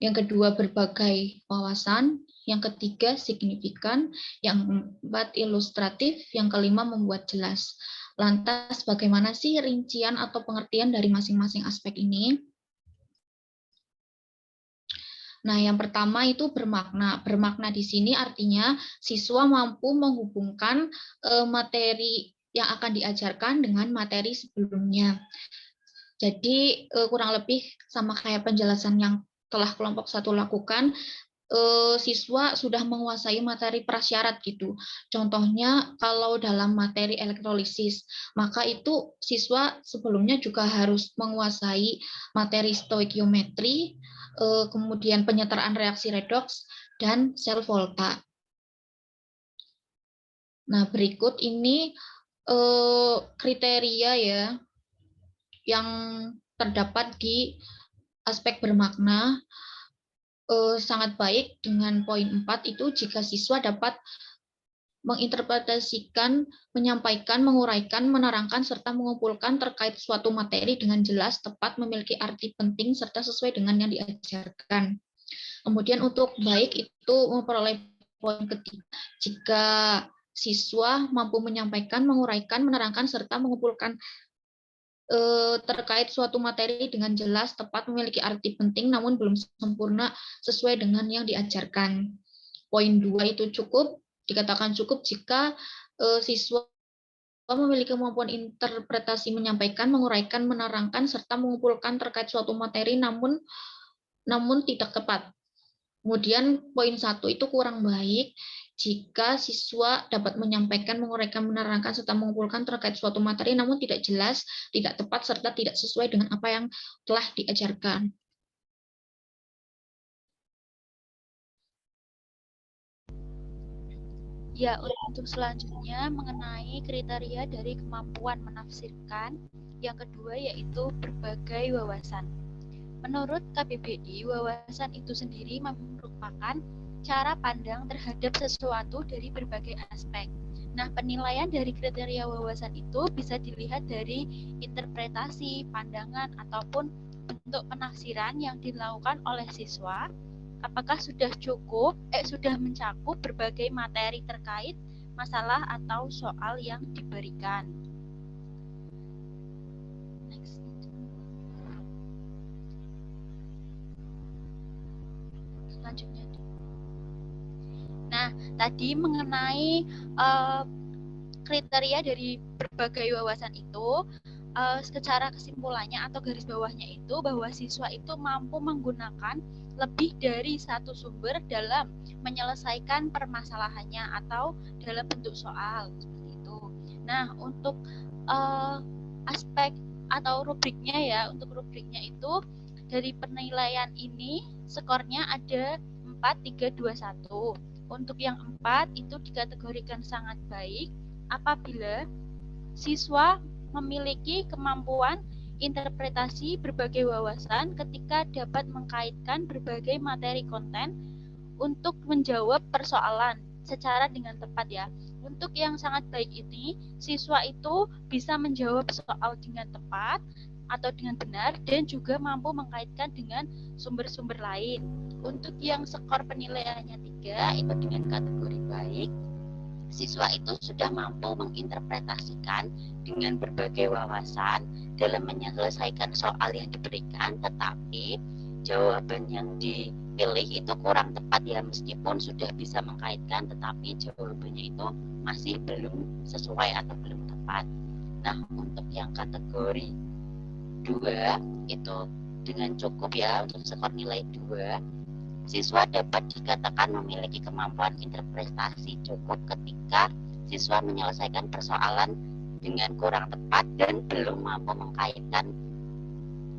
yang kedua berbagai wawasan, yang ketiga signifikan, yang keempat ilustratif, yang kelima membuat jelas. Lantas bagaimana sih rincian atau pengertian dari masing-masing aspek ini? Nah, yang pertama itu bermakna. Bermakna di sini artinya siswa mampu menghubungkan materi yang akan diajarkan dengan materi sebelumnya. Jadi kurang lebih sama kayak penjelasan yang telah kelompok 1 lakukan, siswa sudah menguasai materi prasyarat gitu. Contohnya kalau dalam materi elektrolisis, maka itu siswa sebelumnya juga harus menguasai materi stoikiometri, kemudian penyetaraan reaksi redoks, dan sel volta. Nah, berikut ini kriteria ya yang terdapat di aspek bermakna. Sangat baik dengan poin 4 itu jika siswa dapat menginterpretasikan, menyampaikan, menguraikan, menerangkan, serta mengumpulkan terkait suatu materi dengan jelas, tepat, memiliki arti penting, serta sesuai dengan yang diajarkan. Kemudian untuk baik itu memperoleh poin ketiga, jika siswa mampu menyampaikan, menguraikan, menerangkan, serta mengumpulkan terkait suatu materi dengan jelas, tepat, memiliki arti penting, namun belum sempurna sesuai dengan yang diajarkan. Poin 2 itu cukup, dikatakan cukup jika siswa memiliki kemampuan interpretasi, menyampaikan, menguraikan, menerangkan, serta mengumpulkan terkait suatu materi, namun tidak tepat. Kemudian poin 1 itu kurang baik jika siswa dapat menyampaikan, menguraikan, menerangkan, serta mengumpulkan terkait suatu materi, namun tidak jelas, tidak tepat, serta tidak sesuai dengan apa yang telah diajarkan. Ya, untuk selanjutnya mengenai kriteria dari kemampuan menafsirkan, yang kedua yaitu berbagai wawasan. Menurut KBBI, wawasan itu sendiri merupakan cara pandang terhadap sesuatu dari berbagai aspek. Nah, penilaian dari kriteria wawasan itu bisa dilihat dari interpretasi, pandangan, ataupun bentuk penafsiran yang dilakukan oleh siswa. Apakah sudah mencakup berbagai materi terkait masalah atau soal yang diberikan. selanjutnya. Nah, tadi mengenai kriteria dari berbagai wawasan itu, secara kesimpulannya atau garis bawahnya itu bahwa siswa itu mampu menggunakan lebih dari satu sumber dalam menyelesaikan permasalahannya atau dalam bentuk soal seperti itu. Nah, untuk aspek atau rubriknya ya, untuk rubriknya itu dari penilaian ini skornya ada 4, 3, 2, 1. Untuk yang 4 itu dikategorikan sangat baik apabila siswa memiliki kemampuan interpretasi berbagai wawasan ketika dapat mengkaitkan berbagai materi konten untuk menjawab persoalan secara dengan tepat ya. Untuk yang sangat baik ini, siswa itu bisa menjawab soal dengan tepat atau dengan benar dan juga mampu mengkaitkan dengan sumber-sumber lain. Untuk yang skor penilaiannya 3 itu dengan kategori baik, siswa itu sudah mampu menginterpretasikan dengan berbagai wawasan dalam menyelesaikan soal yang diberikan, tetapi jawaban yang dipilih itu kurang tepat ya, meskipun sudah bisa mengkaitkan tetapi jawabannya itu masih belum sesuai atau belum tepat. Nah, untuk yang kategori 2 itu dengan cukup ya, untuk skor nilai 2 siswa dapat dikatakan memiliki kemampuan interpretasi cukup ketika siswa menyelesaikan persoalan dengan kurang tepat dan belum mampu mengkaitkan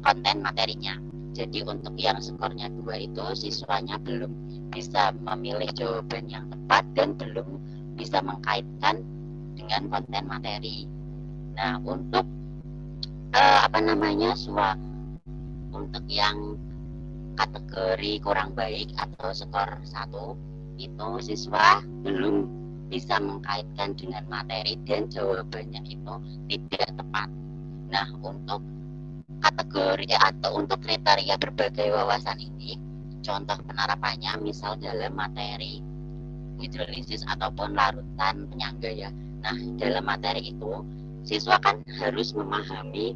konten materinya. Jadi untuk yang skornya 2 itu siswanya belum bisa memilih jawaban yang tepat dan belum bisa mengkaitkan dengan konten materi. Nah, untuk untuk yang kategori kurang baik atau skor 1 itu siswa belum bisa mengkaitkan dengan materi dan jawabannya itu tidak tepat. Nah, untuk kategori atau untuk kriteria berbagai wawasan ini, contoh penerapannya misal dalam materi hidrolisis ataupun larutan penyangga ya. Nah, dalam materi itu siswa kan harus memahami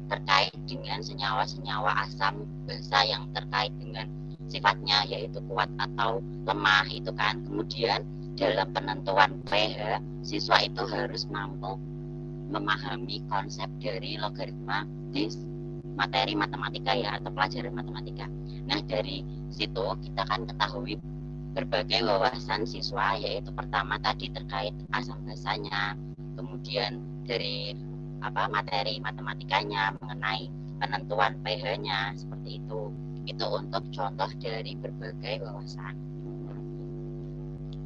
terkait dengan senyawa-senyawa asam basa yang terkait dengan sifatnya yaitu kuat atau lemah itu kan. Kemudian dalam penentuan pH siswa itu harus mampu memahami konsep dari logaritma di materi matematika ya atau pelajaran matematika. Nah, dari situ kita kan ketahui berbagai wawasan siswa, yaitu pertama tadi terkait asam basanya, kemudian dari materi matematikanya mengenai penentuan pH-nya seperti itu. Itu untuk contoh dari berbagai wawasan.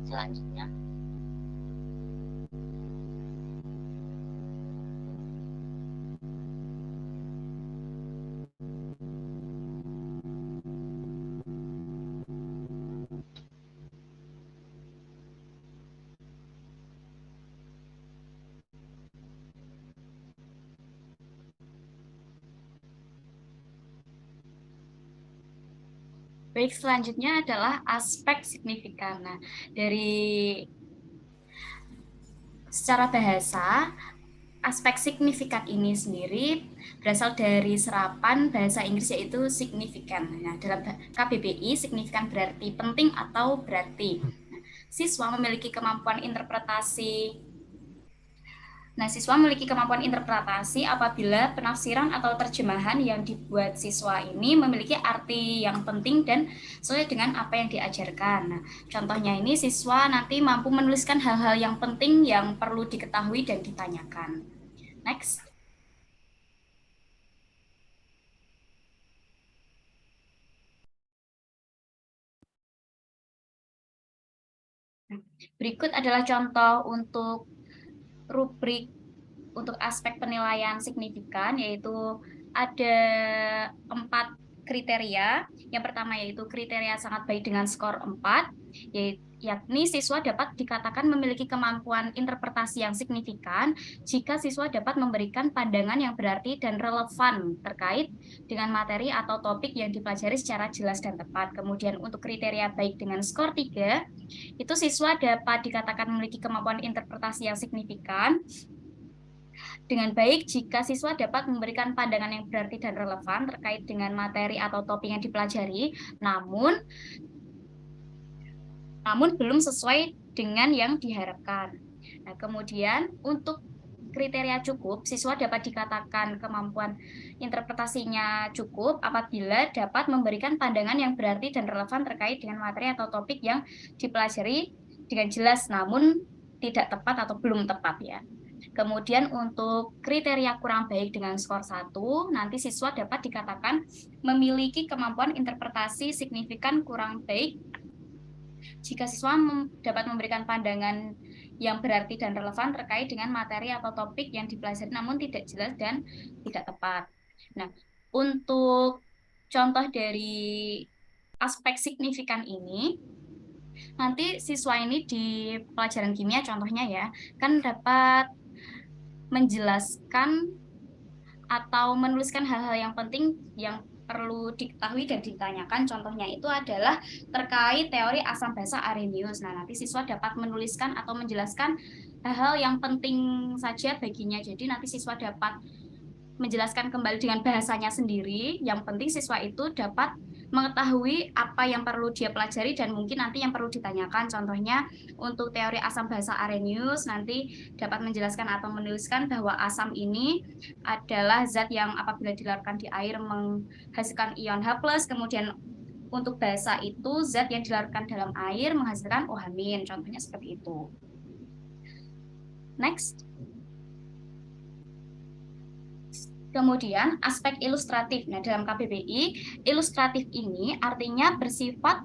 Selanjutnya Baik, selanjutnya adalah aspek signifikan. Nah, dari secara bahasa, aspek signifikan ini sendiri berasal dari serapan bahasa Inggris yaitu signifikan. Nah, dalam KBBI, signifikan berarti penting atau berarti. Nah, siswa memiliki kemampuan interpretasi. Nah, siswa memiliki kemampuan interpretasi apabila penafsiran atau terjemahan yang dibuat siswa ini memiliki arti yang penting dan sesuai dengan apa yang diajarkan. Nah, contohnya ini siswa nanti mampu menuliskan hal-hal yang penting yang perlu diketahui dan ditanyakan. Next. Berikut adalah contoh untuk rubrik untuk aspek penilaian signifikan, yaitu ada 4 kriteria. Yang pertama yaitu kriteria sangat baik dengan skor 4, yakni siswa dapat dikatakan memiliki kemampuan interpretasi yang signifikan jika siswa dapat memberikan pandangan yang berarti dan relevan terkait dengan materi atau topik yang dipelajari secara jelas dan tepat. Kemudian untuk kriteria baik dengan skor 3, itu siswa dapat dikatakan memiliki kemampuan interpretasi yang signifikan dengan baik jika siswa dapat memberikan pandangan yang berarti dan relevan terkait dengan materi atau topik yang dipelajari, namun belum sesuai dengan yang diharapkan. Nah, kemudian untuk kriteria cukup, siswa dapat dikatakan kemampuan interpretasinya cukup apabila dapat memberikan pandangan yang berarti dan relevan terkait dengan materi atau topik yang dipelajari dengan jelas, namun tidak tepat atau belum tepat ya. Kemudian untuk kriteria kurang baik dengan skor 1, nanti siswa dapat dikatakan memiliki kemampuan interpretasi signifikan kurang baik jika siswa dapat memberikan pandangan yang berarti dan relevan terkait dengan materi atau topik yang dipelajari namun tidak jelas dan tidak tepat. Nah, untuk contoh dari aspek signifikan ini, nanti siswa ini di pelajaran kimia contohnya ya, kan dapat menjelaskan atau menuliskan hal-hal yang penting yang perlu diketahui dan ditanyakan. Contohnya itu adalah terkait teori asam basa Arrhenius. Nah, nanti siswa dapat menuliskan atau menjelaskan hal-hal yang penting saja baginya. Jadi nanti siswa dapat menjelaskan kembali dengan bahasanya sendiri. Yang penting siswa itu dapat mengetahui apa yang perlu dia pelajari dan mungkin nanti yang perlu ditanyakan. Contohnya untuk teori asam basa Arrhenius nanti dapat menjelaskan atau menuliskan bahwa asam ini adalah zat yang apabila dilarutkan di air menghasilkan ion H+, kemudian untuk basa itu zat yang dilarutkan dalam air menghasilkan OH-. Contohnya seperti itu. Next. Kemudian aspek ilustratif. Nah, dalam KBBI, ilustratif ini artinya bersifat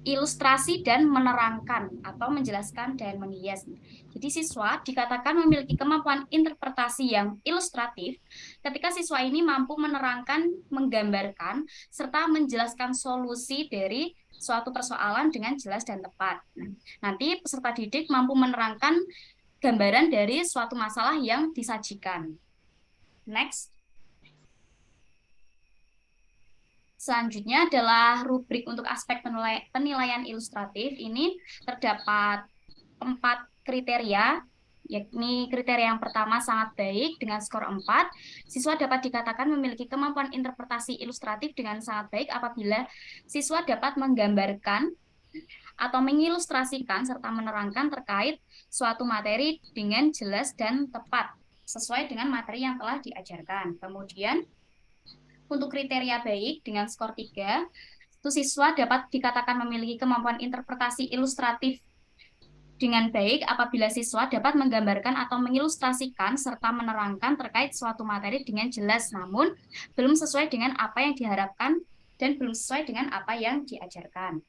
ilustrasi dan menerangkan atau menjelaskan dan menghias. Jadi siswa dikatakan memiliki kemampuan interpretasi yang ilustratif ketika siswa ini mampu menerangkan, menggambarkan, serta menjelaskan solusi dari suatu persoalan dengan jelas dan tepat. Nah, nanti peserta didik mampu menerangkan gambaran dari suatu masalah yang disajikan. Next. Selanjutnya adalah rubrik untuk aspek penilaian ilustratif. Ini terdapat 4 kriteria, yakni kriteria yang pertama sangat baik dengan skor 4. Siswa dapat dikatakan memiliki kemampuan interpretasi ilustratif dengan sangat baik apabila siswa dapat menggambarkan atau mengilustrasikan serta menerangkan terkait suatu materi dengan jelas dan tepat sesuai dengan materi yang telah diajarkan. Kemudian untuk kriteria baik dengan skor 3, itu siswa dapat dikatakan memiliki kemampuan interpretasi ilustratif dengan baik apabila siswa dapat menggambarkan atau mengilustrasikan serta menerangkan terkait suatu materi dengan jelas namun belum sesuai dengan apa yang diharapkan dan belum sesuai dengan apa yang diajarkan.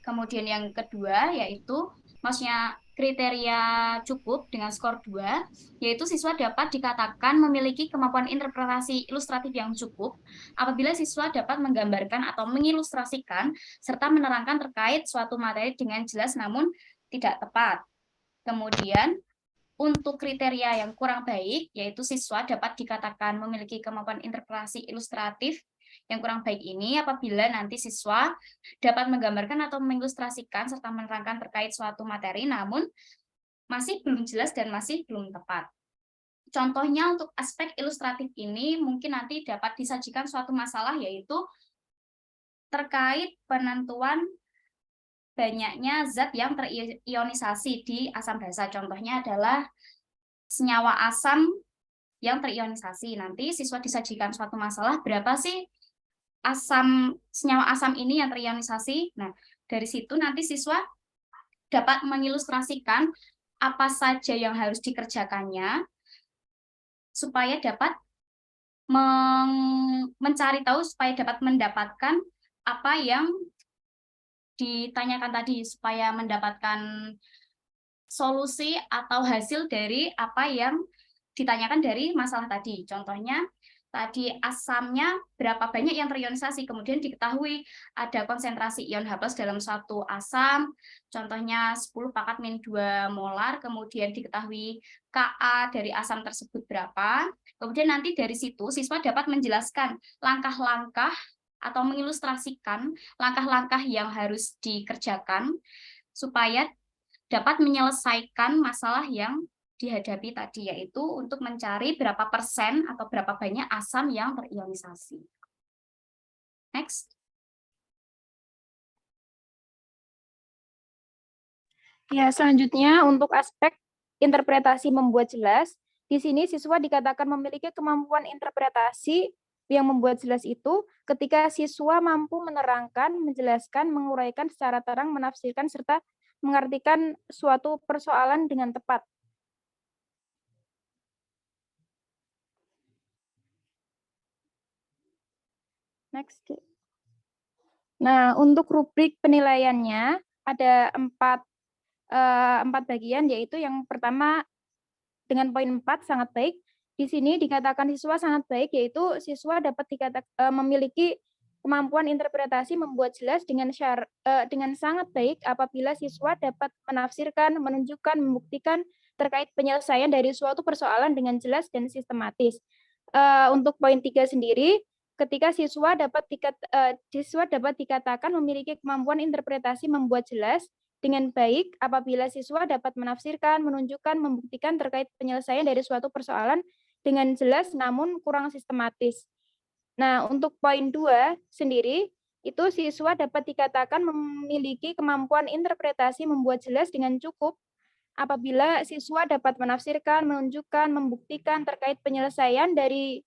Kemudian yang kedua yaitu maksudnya kriteria cukup dengan skor 2, yaitu siswa dapat dikatakan memiliki kemampuan interpretasi ilustratif yang cukup apabila siswa dapat menggambarkan atau mengilustrasikan serta menerangkan terkait suatu materi dengan jelas namun tidak tepat. Kemudian untuk kriteria yang kurang baik, yaitu siswa dapat dikatakan memiliki kemampuan interpretasi ilustratif yang kurang baik ini apabila nanti siswa dapat menggambarkan atau mengilustrasikan serta menerangkan terkait suatu materi namun masih belum jelas dan masih belum tepat. Contohnya untuk aspek ilustratif ini mungkin nanti dapat disajikan suatu masalah yaitu terkait penentuan banyaknya zat yang terionisasi di asam basa. Contohnya adalah senyawa asam yang terionisasi. Nanti siswa disajikan suatu masalah berapa sih senyawa asam ini yang terionisasi. Nah, dari situ nanti siswa dapat mengilustrasikan apa saja yang harus dikerjakannya supaya dapat mencari tahu, supaya dapat mendapatkan apa yang ditanyakan tadi, supaya mendapatkan solusi atau hasil dari apa yang ditanyakan dari masalah tadi. Contohnya, tadi asamnya berapa banyak yang terionisasi, kemudian diketahui ada konsentrasi ion H+ dalam suatu asam, contohnya 10⁻²2 molar, kemudian diketahui Ka dari asam tersebut berapa, kemudian nanti dari situ siswa dapat menjelaskan langkah-langkah atau mengilustrasikan langkah-langkah yang harus dikerjakan supaya dapat menyelesaikan masalah yang dihadapi tadi, yaitu untuk mencari berapa persen atau berapa banyak asam yang terionisasi. Next. Ya, selanjutnya untuk aspek interpretasi membuat jelas, di sini siswa dikatakan memiliki kemampuan interpretasi yang membuat jelas itu ketika siswa mampu menerangkan, menjelaskan, menguraikan secara terang, menafsirkan, serta mengartikan suatu persoalan dengan tepat. Next. Nah, untuk rubrik penilaiannya ada empat bagian, yaitu yang pertama dengan poin 4 sangat baik. Di sini dikatakan siswa sangat baik, yaitu siswa dapat memiliki kemampuan interpretasi membuat jelas dengan sangat baik apabila siswa dapat menafsirkan, menunjukkan, membuktikan terkait penyelesaian dari suatu persoalan dengan jelas dan sistematis. Untuk poin 3 sendiri, ketika siswa dapat dikatakan memiliki kemampuan interpretasi membuat jelas dengan baik apabila siswa dapat menafsirkan, menunjukkan, membuktikan terkait penyelesaian dari suatu persoalan dengan jelas namun kurang sistematis. Nah, untuk poin 2 sendiri, itu siswa dapat dikatakan memiliki kemampuan interpretasi membuat jelas dengan cukup apabila siswa dapat menafsirkan, menunjukkan, membuktikan terkait penyelesaian dari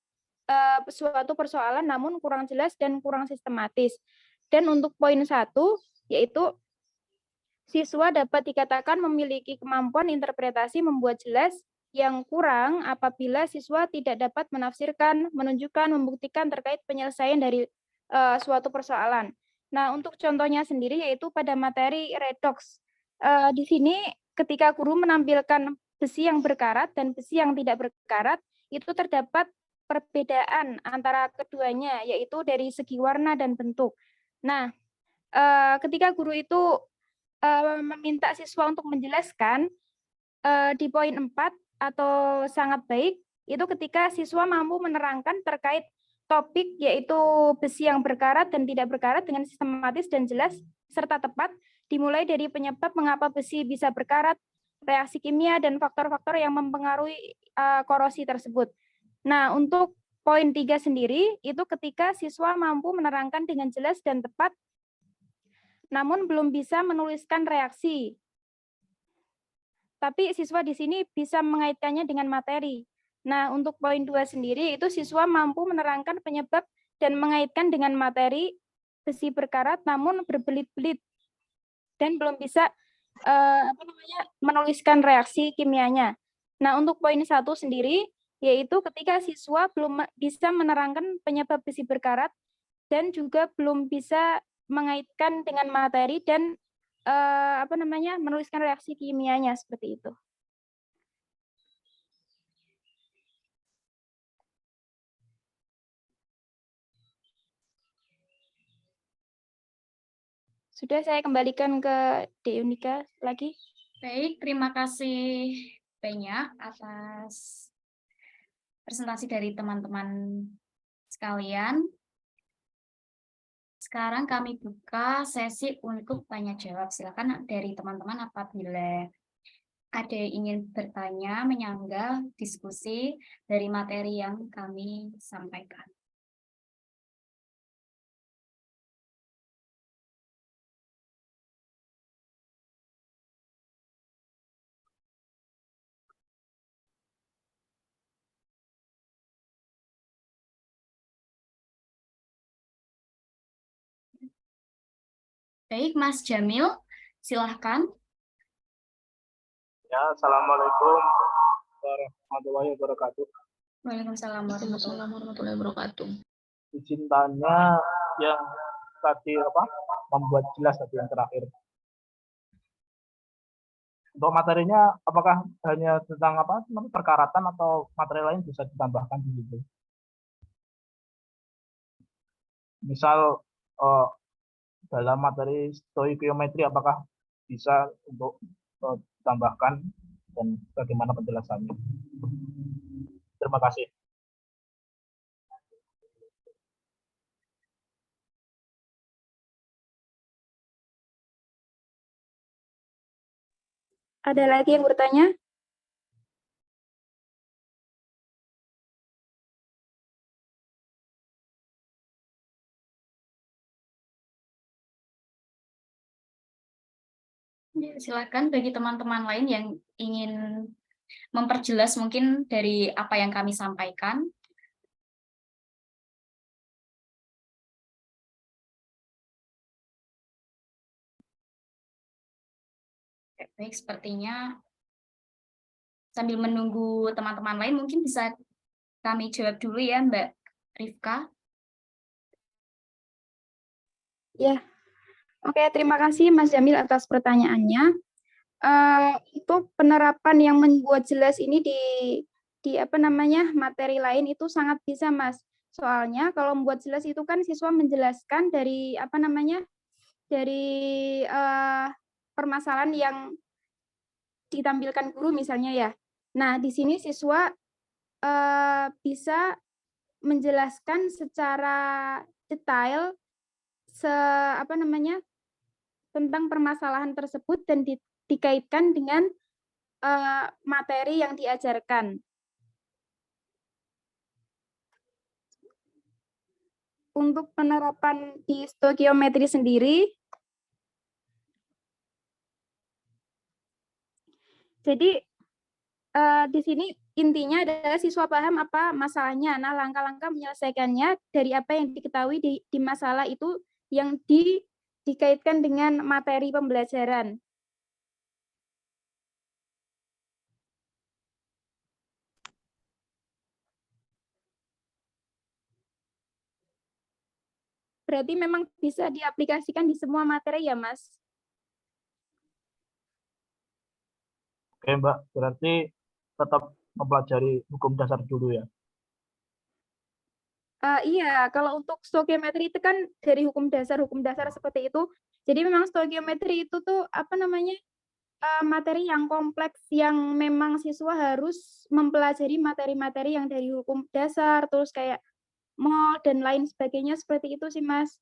suatu persoalan namun kurang jelas dan kurang sistematis. Dan untuk poin 1, yaitu siswa dapat dikatakan memiliki kemampuan interpretasi membuat jelas yang kurang apabila siswa tidak dapat menafsirkan, menunjukkan, membuktikan terkait penyelesaian dari suatu persoalan. Nah, untuk contohnya sendiri yaitu pada materi redox. Di sini ketika guru menampilkan besi yang berkarat dan besi yang tidak berkarat, itu terdapat perbedaan antara keduanya, yaitu dari segi warna dan bentuk. Nah, ketika guru itu meminta siswa untuk menjelaskan di poin 4 atau sangat baik, itu ketika siswa mampu menerangkan terkait topik yaitu besi yang berkarat dan tidak berkarat dengan sistematis dan jelas serta tepat, dimulai dari penyebab mengapa besi bisa berkarat, reaksi kimia, dan faktor-faktor yang mempengaruhi korosi tersebut. Nah, untuk poin 3 sendiri, itu ketika siswa mampu menerangkan dengan jelas dan tepat namun belum bisa menuliskan reaksi. Tapi siswa di sini bisa mengaitkannya dengan materi. Nah, untuk poin 2 sendiri itu siswa mampu menerangkan penyebab dan mengaitkan dengan materi besi berkarat namun berbelit-belit dan belum bisa menuliskan reaksi kimianya. Nah, untuk poin 1 sendiri yaitu ketika siswa belum bisa menerangkan penyebab besi berkarat dan juga belum bisa mengaitkan dengan materi dan menuliskan reaksi kimianya seperti itu. Sudah, saya kembalikan ke Yunika lagi. Baik, terima kasih banyak atas presentasi dari teman-teman sekalian. Sekarang kami buka sesi untuk tanya jawab. Silakan dari teman-teman apabila ada yang ingin bertanya, menyanggah diskusi dari materi yang kami sampaikan. Baik, Mas Jamil, silahkan. Ya, Assalamualaikum warahmatullahi wabarakatuh. Waalaikumsalam warahmatullahi wabarakatuh. Izin tanya yang tadi membuat jelas tadi yang terakhir. Untuk materinya apakah hanya tentang perkaratan atau materi lain bisa ditambahkan di situ? Misal dalam materi stoikiometri apakah bisa untuk tambahkan dan bagaimana penjelasannya? Terima kasih. Ada lagi yang bertanya? Ya, silakan bagi teman-teman lain yang ingin memperjelas mungkin dari apa yang kami sampaikan. Oke, baik, sepertinya sambil menunggu teman-teman lain mungkin bisa kami jawab dulu ya Mbak Rifka. Ya, oke, terima kasih Mas Jamil atas pertanyaannya. Itu penerapan yang membuat jelas ini di apa namanya materi lain itu sangat bisa Mas. Soalnya kalau membuat jelas itu kan siswa menjelaskan dari apa namanya dari permasalahan yang ditampilkan guru misalnya ya. Nah di sini siswa bisa menjelaskan secara detail apa namanya tentang permasalahan tersebut dan dikaitkan dengan materi yang diajarkan. Untuk penerapan di stoikiometri sendiri, jadi di sini intinya adalah siswa paham apa masalahnya. Nah, langkah-langkah menyelesaikannya dari apa yang diketahui di masalah itu yang dikaitkan dengan materi pembelajaran. Berarti memang bisa diaplikasikan di semua materi ya, Mas? Oke, Mbak. Berarti tetap mempelajari hukum dasar dulu ya. Iya, kalau untuk stoikiometri itu kan dari hukum dasar seperti itu. Jadi memang stoikiometri itu tuh apa namanya materi yang kompleks yang memang siswa harus mempelajari materi-materi yang dari hukum dasar, terus kayak mol dan lain sebagainya seperti itu sih Mas.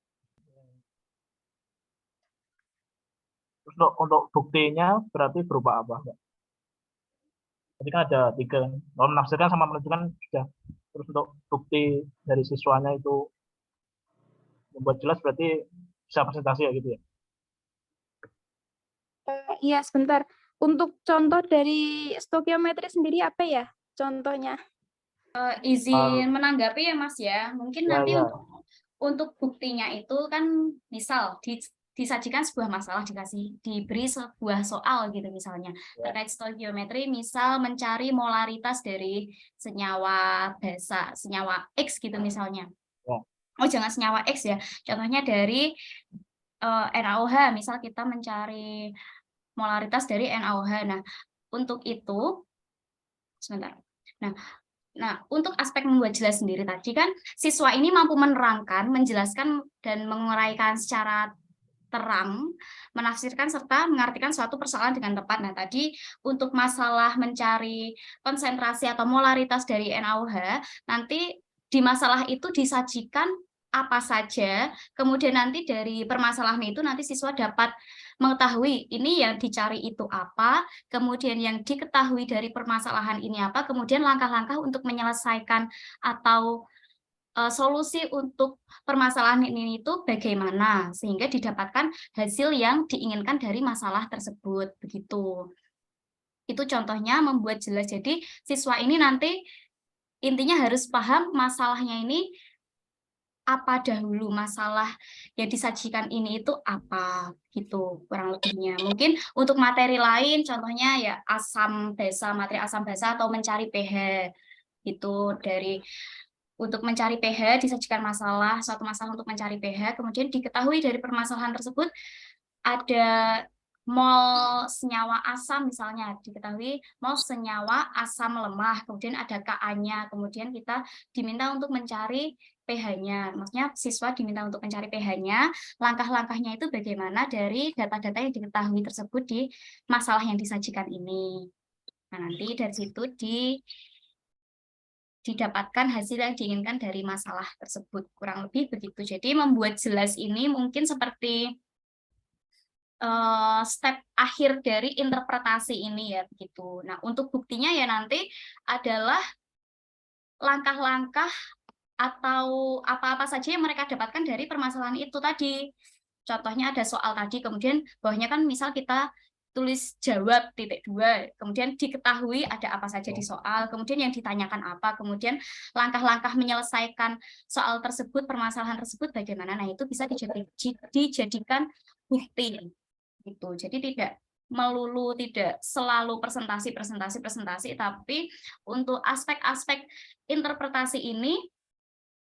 Terus untuk buktinya berarti berupa apa, Mbak? Tadi kan ada 3, kalau menafsirkan sama menentukan sudah. Terus untuk bukti dari siswanya itu membuat jelas berarti bisa presentasi ya gitu ya? Iya, sebentar. Untuk contoh dari stoikiometri sendiri apa ya contohnya? Izin menanggapi ya Mas ya. Mungkin Ya, nanti ya. untuk buktinya itu kan misal disajikan sebuah masalah, diberi sebuah soal gitu misalnya terkait stoikiometri, misal mencari molaritas dari senyawa basa, senyawa X gitu misalnya. Oh jangan senyawa X ya, contohnya dari NaOH, misal kita mencari molaritas dari NaOH. Nah untuk itu sebentar. Nah, untuk aspek membuat jelas sendiri tadi kan siswa ini mampu menerangkan, menjelaskan dan menguraikan secara terang, menafsirkan serta mengartikan suatu persoalan dengan tepat. Nah, tadi untuk masalah mencari konsentrasi atau molaritas dari NaOH, nanti di masalah itu disajikan apa saja, kemudian nanti dari permasalahan itu nanti siswa dapat mengetahui ini yang dicari itu apa, kemudian yang diketahui dari permasalahan ini apa, kemudian langkah-langkah untuk menyelesaikan atau solusi untuk permasalahan ini itu bagaimana sehingga didapatkan hasil yang diinginkan dari masalah tersebut begitu. Itu contohnya membuat jelas. Jadi siswa ini nanti intinya harus paham masalahnya ini apa dahulu, masalah yang disajikan ini itu apa gitu kurang lebihnya. Mungkin untuk materi lain contohnya ya asam basa, materi asam basa atau mencari pH itu dari untuk mencari pH disajikan suatu masalah untuk mencari pH, kemudian diketahui dari permasalahan tersebut ada mol senyawa asam misalnya, diketahui mol senyawa asam lemah, kemudian ada Ka-nya, kemudian kita diminta untuk mencari pH-nya, maksudnya siswa diminta untuk mencari pH-nya, langkah-langkahnya itu bagaimana dari data-data yang diketahui tersebut di masalah yang disajikan ini. Nah, nanti dari situ didapatkan hasil yang diinginkan dari masalah tersebut, kurang lebih begitu. Jadi membuat jelas ini mungkin seperti step akhir dari interpretasi ini ya begitu. Nah untuk buktinya ya nanti adalah langkah-langkah atau apa-apa saja yang mereka dapatkan dari permasalahan itu tadi. Contohnya ada soal tadi, kemudian bawahnya kan misal kita tulis jawab (2), kemudian diketahui ada apa saja di soal, kemudian yang ditanyakan apa, kemudian langkah-langkah menyelesaikan soal tersebut, permasalahan tersebut bagaimana. Nah, itu bisa dijadikan bukti gitu. Jadi tidak selalu presentasi, tapi untuk aspek-aspek interpretasi ini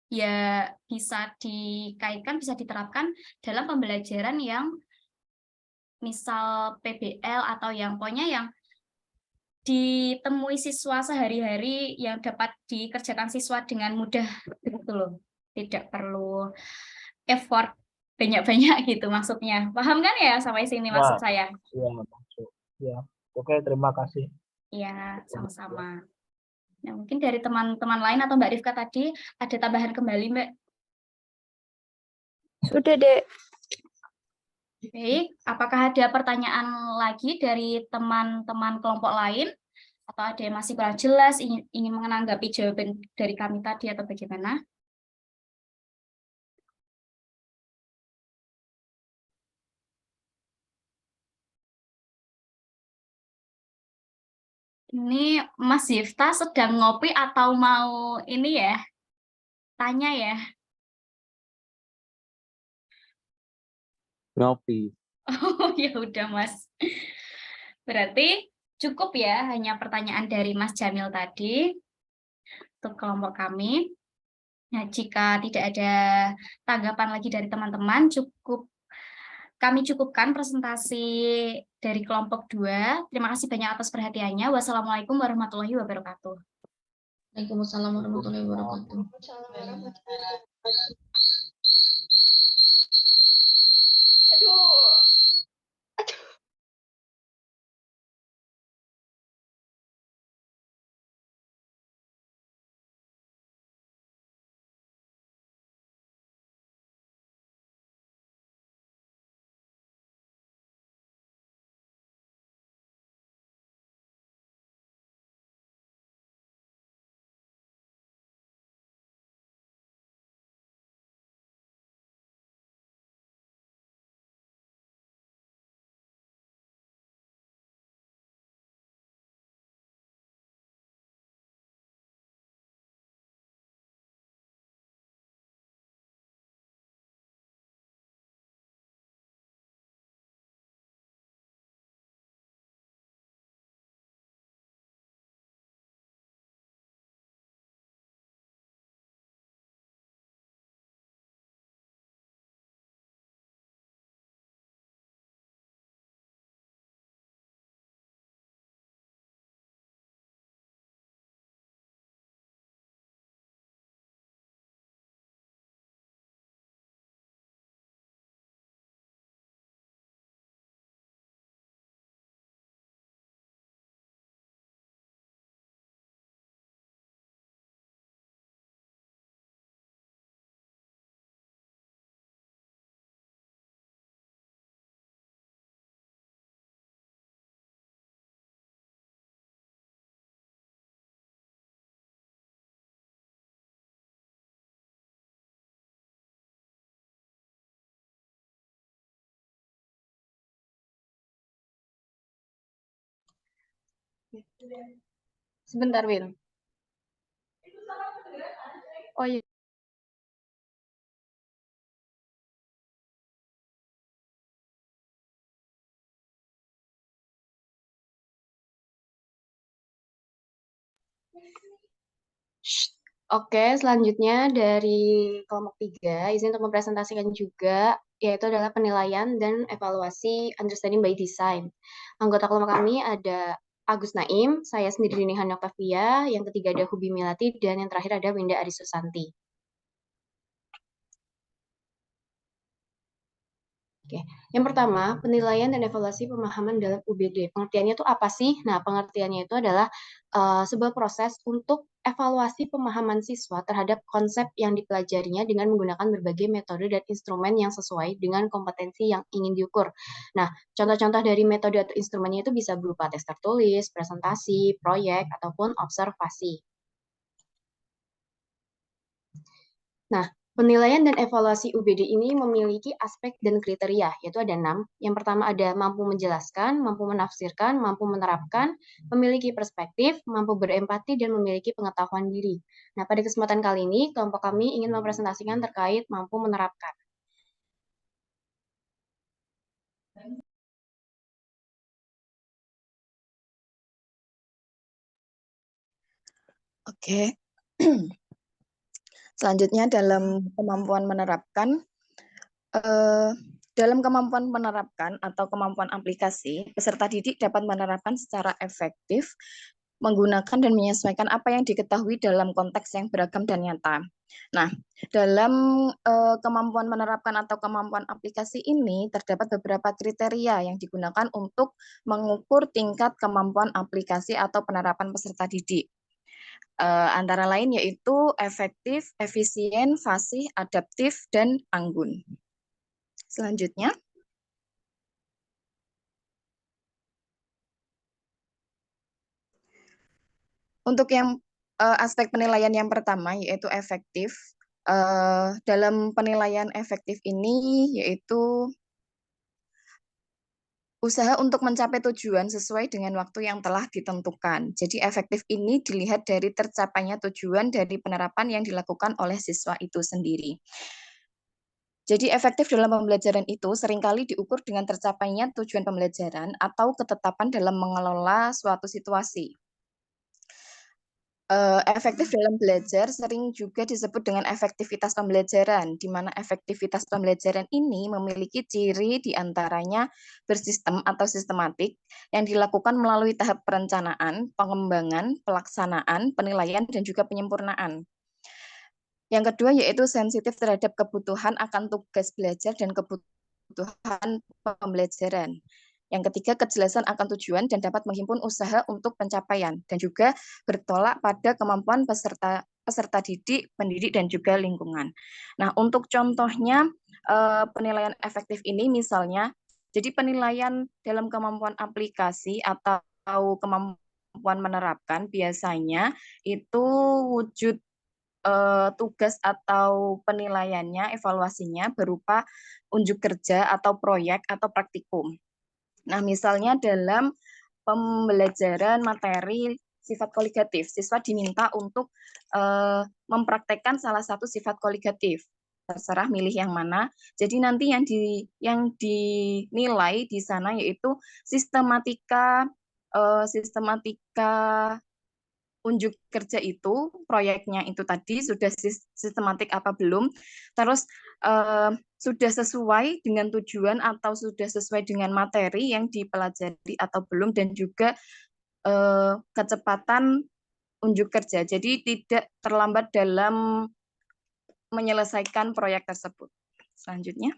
ya bisa dikaitkan, bisa diterapkan dalam pembelajaran yang misal PBL atau yang pokoknya yang ditemui siswa sehari-hari yang dapat dikerjakan siswa dengan mudah gitu loh. Tidak perlu effort banyak-banyak gitu maksudnya. Paham kan ya sampai sini maksud saya? Iya, masuk. Ya. Oke, terima kasih. Iya, sama-sama. Nah, mungkin dari teman-teman lain atau Mbak Rifka tadi ada tambahan kembali, Mbak? Sudah, Dek. Baik, apakah ada pertanyaan lagi dari teman-teman kelompok lain? Atau ada yang masih kurang jelas, ingin menanggapi jawaban dari kami tadi atau bagaimana? Ini Mas Yifta sedang ngopi atau mau ini ya? Tanya ya? Ngopi. Oh ya udah Mas. Berarti cukup ya hanya pertanyaan dari Mas Jamil tadi untuk kelompok kami. Nah, jika tidak ada tanggapan lagi dari teman-teman, kami cukupkan presentasi dari kelompok 2. Terima kasih banyak atas perhatiannya. Wassalamualaikum warahmatullahi wabarakatuh. Waalaikumsalam warahmatullahi wabarakatuh. Aduh. Sebentar, Wil. Oh iya. Oke, selanjutnya dari kelompok 3, izin untuk mempresentasikan juga, yaitu adalah penilaian dan evaluasi understanding by design. Anggota kelompok kami ada Agus Naim, saya sendiri Nihana Octavia, yang ketiga ada Hubi Milati, dan yang terakhir ada Winda Arisusanti. Oke, yang pertama, penilaian dan evaluasi pemahaman dalam UBD. Pengertiannya itu apa sih? Nah, pengertiannya itu adalah sebuah proses untuk evaluasi pemahaman siswa terhadap konsep yang dipelajarinya dengan menggunakan berbagai metode dan instrumen yang sesuai dengan kompetensi yang ingin diukur. Nah, contoh-contoh dari metode atau instrumennya itu bisa berupa tes tertulis, presentasi, proyek, ataupun observasi. Nah, Penilaian dan evaluasi UBD ini memiliki aspek dan kriteria, yaitu ada 6. Yang pertama ada mampu menjelaskan, mampu menafsirkan, mampu menerapkan, memiliki perspektif, mampu berempati, dan memiliki pengetahuan diri. Nah, pada kesempatan kali ini, kelompok kami ingin mempresentasikan terkait mampu menerapkan. Oke. Selanjutnya dalam kemampuan menerapkan, dalam kemampuan menerapkan atau kemampuan aplikasi, peserta didik dapat menerapkan secara efektif, menggunakan dan menyesuaikan apa yang diketahui dalam konteks yang beragam dan nyata. Nah, dalam kemampuan menerapkan atau kemampuan aplikasi ini terdapat beberapa kriteria yang digunakan untuk mengukur tingkat kemampuan aplikasi atau penerapan peserta didik. Antara lain yaitu efektif, efisien, fasih, adaptif, dan anggun. Selanjutnya, untuk yang aspek penilaian yang pertama yaitu efektif. Dalam penilaian efektif ini yaitu usaha untuk mencapai tujuan sesuai dengan waktu yang telah ditentukan. Jadi efektif ini dilihat dari tercapainya tujuan dari penerapan yang dilakukan oleh siswa itu sendiri. Jadi efektif dalam pembelajaran itu seringkali diukur dengan tercapainya tujuan pembelajaran atau ketetapan dalam mengelola suatu situasi. Efektif dalam belajar sering juga disebut dengan efektivitas pembelajaran, di mana efektivitas pembelajaran ini memiliki ciri diantaranya bersistem atau sistematik yang dilakukan melalui tahap perencanaan, pengembangan, pelaksanaan, penilaian, dan juga penyempurnaan. Yang kedua yaitu sensitif terhadap kebutuhan akan tugas belajar dan kebutuhan pembelajaran. Yang ketiga, kejelasan akan tujuan dan dapat menghimpun usaha untuk pencapaian dan juga bertolak pada kemampuan peserta didik, pendidik, dan juga lingkungan. Nah, untuk contohnya penilaian efektif ini misalnya, jadi penilaian dalam kemampuan aplikasi atau kemampuan menerapkan biasanya itu wujud tugas atau penilaiannya, evaluasinya berupa unjuk kerja atau proyek atau praktikum. Nah, misalnya dalam pembelajaran materi sifat koligatif, siswa diminta untuk mempraktekkan salah satu sifat koligatif. Terserah milih yang mana. Jadi nanti yang dinilai di sana yaitu sistematika unjuk kerja itu, proyeknya itu tadi sudah sistematik apa belum, terus sudah sesuai dengan tujuan atau sudah sesuai dengan materi yang dipelajari atau belum, dan juga kecepatan unjuk kerja. Jadi tidak terlambat dalam menyelesaikan proyek tersebut. Selanjutnya.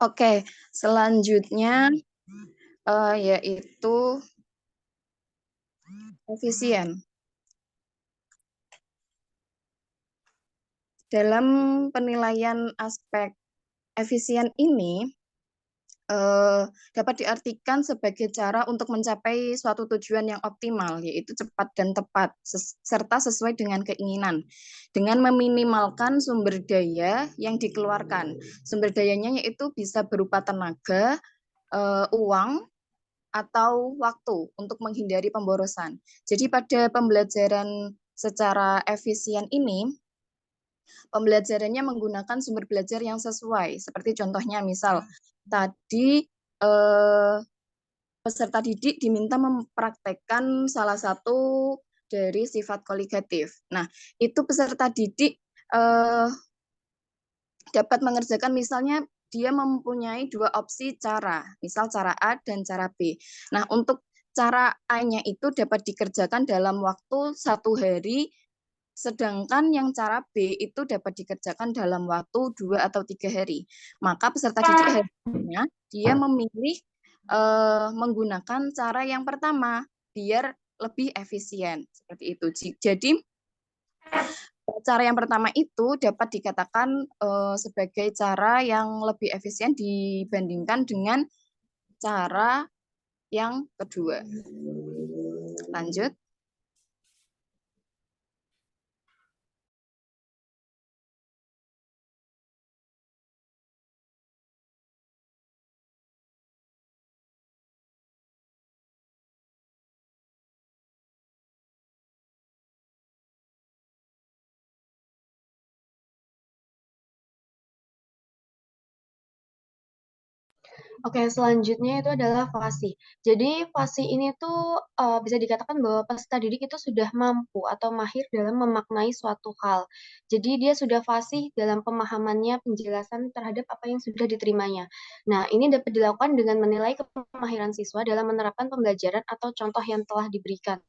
Oke, selanjutnya yaitu efisien. Dalam penilaian aspek efisien ini dapat diartikan sebagai cara untuk mencapai suatu tujuan yang optimal, yaitu cepat dan tepat, serta sesuai dengan keinginan, dengan meminimalkan sumber daya yang dikeluarkan. Sumber dayanya yaitu bisa berupa tenaga, uang, atau waktu untuk menghindari pemborosan. Jadi pada pembelajaran secara efisien ini, pembelajarannya menggunakan sumber belajar yang sesuai. Seperti contohnya misal, tadi peserta didik diminta mempraktekkan salah satu dari sifat koligatif. Nah, itu peserta didik dapat mengerjakan misalnya dia mempunyai dua opsi cara, misal cara A dan cara B. Nah, untuk cara A-nya itu dapat dikerjakan dalam waktu 1 hari, sedangkan yang cara B itu dapat dikerjakan dalam waktu 2 atau 3 hari. Maka peserta didik harusnya dia memilih menggunakan cara yang pertama biar lebih efisien seperti itu. Jadi cara yang pertama itu dapat dikatakan sebagai cara yang lebih efisien dibandingkan dengan cara yang kedua. Lanjut. Oke, selanjutnya itu adalah fasih. Jadi fasih ini tuh bisa dikatakan bahwa peserta didik itu sudah mampu atau mahir dalam memaknai suatu hal. Jadi dia sudah fasih dalam pemahamannya, penjelasan terhadap apa yang sudah diterimanya. Nah, ini dapat dilakukan dengan menilai kemahiran siswa dalam menerapkan pembelajaran atau contoh yang telah diberikan.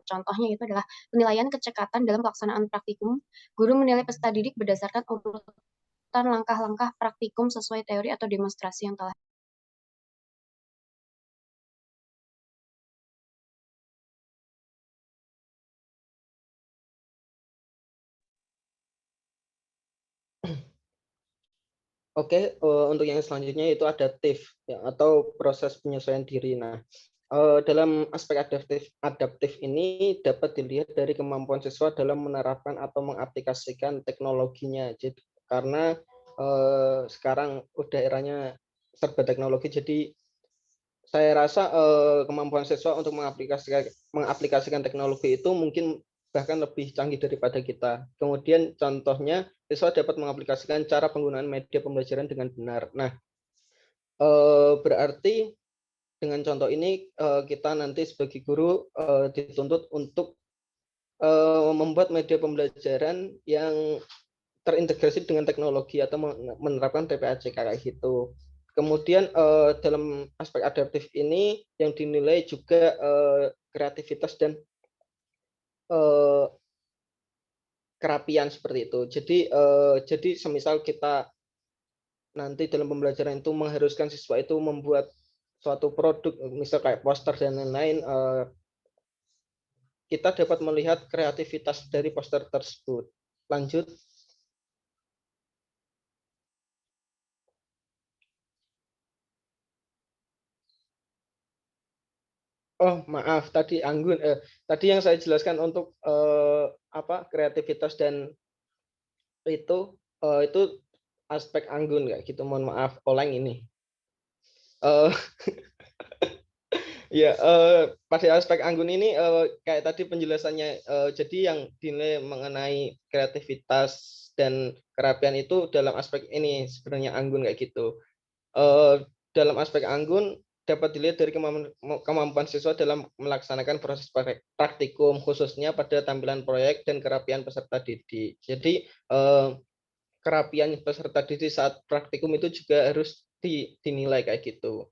Contohnya itu adalah penilaian kecekatan dalam pelaksanaan praktikum. Guru menilai peserta didik berdasarkan urutan langkah-langkah praktikum sesuai teori atau demonstrasi yang telah. Oke, untuk yang selanjutnya itu adaptif ya, atau proses penyesuaian diri. Nah, dalam aspek adaptif ini dapat dilihat dari kemampuan siswa dalam menerapkan atau mengaplikasikan teknologinya. Jadi karena sekarang udah eranya serba teknologi, jadi saya rasa kemampuan siswa untuk mengaplikasikan teknologi itu mungkin bahkan lebih canggih daripada kita. Kemudian contohnya, siswa dapat mengaplikasikan cara penggunaan media pembelajaran dengan benar. Nah, berarti dengan contoh ini kita nanti sebagai guru dituntut untuk membuat media pembelajaran yang terintegrasi dengan teknologi atau menerapkan TPAJK kayak gitu. Kemudian dalam aspek adaptif ini yang dinilai juga kreativitas dan kerapian seperti itu. Jadi semisal kita nanti dalam pembelajaran itu mengharuskan siswa itu membuat suatu produk, misal kayak poster dan lain-lain, kita dapat melihat kreativitas dari poster tersebut. Lanjut. Oh, maaf, tadi anggun. Tadi yang saya jelaskan untuk kreativitas dan itu aspek anggun kayak gitu. Mohon maaf, Oleng ini. Ya, pada aspek anggun ini kayak tadi penjelasannya. Jadi yang dinilai mengenai kreativitas dan kerapian itu dalam aspek ini sebenarnya anggun kayak gitu. Dalam aspek anggun dapat dilihat dari kemampuan siswa dalam melaksanakan proses praktikum, khususnya pada tampilan proyek dan kerapian peserta didik. Jadi kerapian peserta didik saat praktikum itu juga harus dinilai kayak gitu.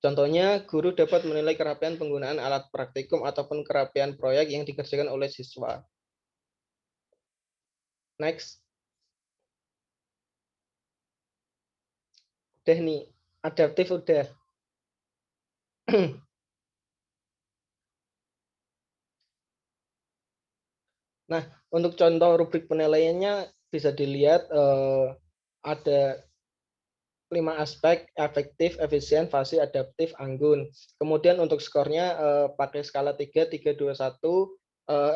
Contohnya, guru dapat menilai kerapian penggunaan alat praktikum ataupun kerapian proyek yang dikerjakan oleh siswa. Next. Udah nih, adaptif udah. Nah, untuk contoh rubrik penilaiannya bisa dilihat ada 5 aspek: efektif, efisien, fasih, adaptif, anggun. Kemudian untuk skornya pakai skala 3, 3, 2, 1,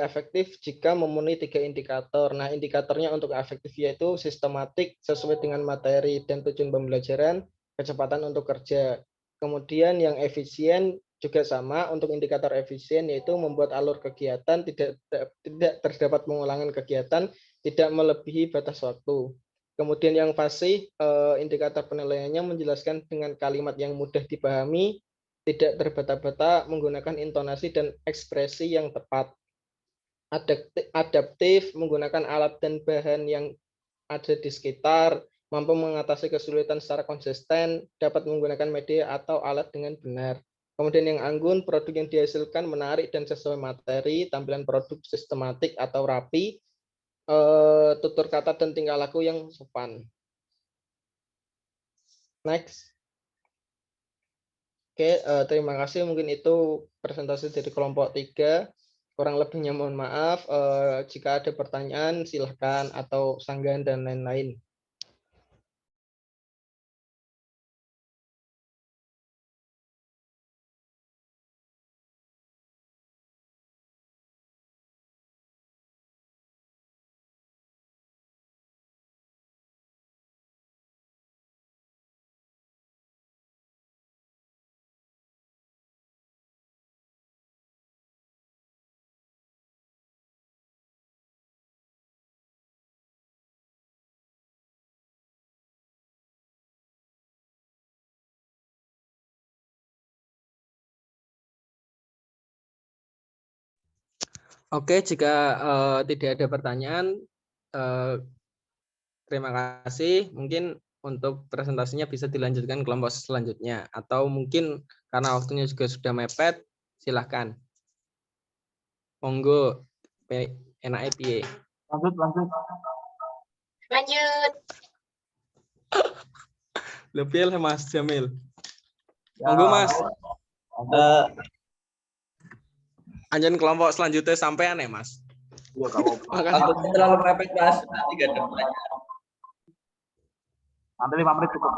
efektif jika memenuhi 3 indikator. Nah, indikatornya untuk efektif yaitu sistematik sesuai dengan materi dan tujuan pembelajaran, kecepatan untuk kerja. Kemudian yang efisien juga sama, untuk indikator efisien yaitu membuat alur kegiatan, tidak terdapat pengulangan kegiatan, tidak melebihi batas waktu. Kemudian yang fasih, indikator penilaiannya menjelaskan dengan kalimat yang mudah dipahami, tidak terbata-bata, menggunakan intonasi dan ekspresi yang tepat. Adaptif, menggunakan alat dan bahan yang ada di sekitar, mampu mengatasi kesulitan secara konsisten, dapat menggunakan media atau alat dengan benar. Kemudian yang anggun, produk yang dihasilkan menarik dan sesuai materi, tampilan produk sistematik atau rapi, tutur kata dan tingkah laku yang sopan. Next. Oke, terima kasih. Mungkin itu presentasi dari kelompok 3. Kurang lebihnya mohon maaf. Jika ada pertanyaan, silahkan, atau sanggahan dan lain-lain. Oke, jika tidak ada pertanyaan, terima kasih. Mungkin untuk presentasinya bisa dilanjutkan kelompok selanjutnya. Atau mungkin karena waktunya juga sudah mepet, silahkan. Monggo, enaknya piye. Lanjut. Lanjut. Lebih lah Mas Jamil. Ya, Monggo Mas. lanjut. Anjen kelompok selanjutnya sampean ya Mas. Iya, kalau Takutnya terlalu mepet, Mas. Nanti nggak ada pertanyaan. nanti 5 menit cukup.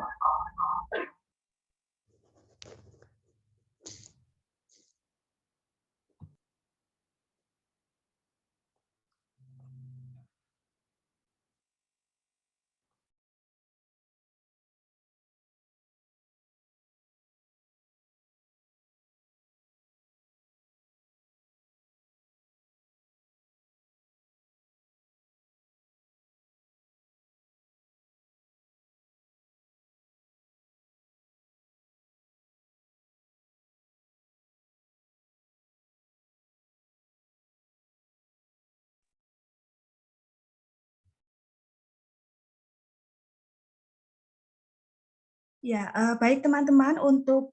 Ya, baik teman-teman, untuk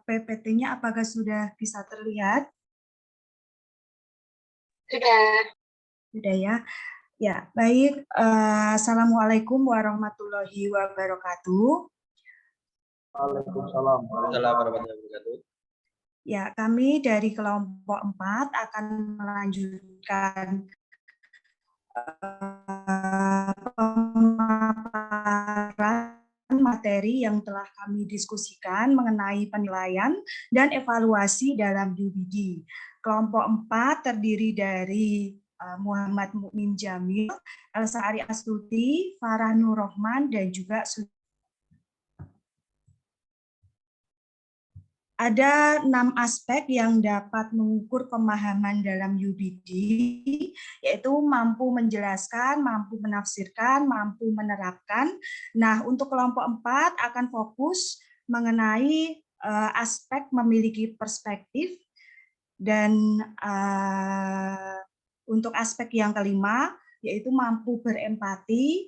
PPT-nya apakah sudah bisa terlihat? Sudah ya. Ya, baik. Assalamualaikum warahmatullahi wabarakatuh. Waalaikumsalam. Warahmatullahi wabarakatuh. Ya, kami dari kelompok 4 akan melanjutkan pemaparan materi yang telah kami diskusikan mengenai penilaian dan evaluasi dalam UBD. Kelompok 4 terdiri dari Muhammad Mukmin Jamil, Elsa Ari Astuti, Farah Nur Rohman, dan juga ada 6 aspek yang dapat mengukur pemahaman dalam UBD, yaitu mampu menjelaskan, mampu menafsirkan, mampu menerapkan. Nah, untuk kelompok 4 akan fokus mengenai aspek memiliki perspektif, dan untuk aspek yang kelima, yaitu mampu berempati,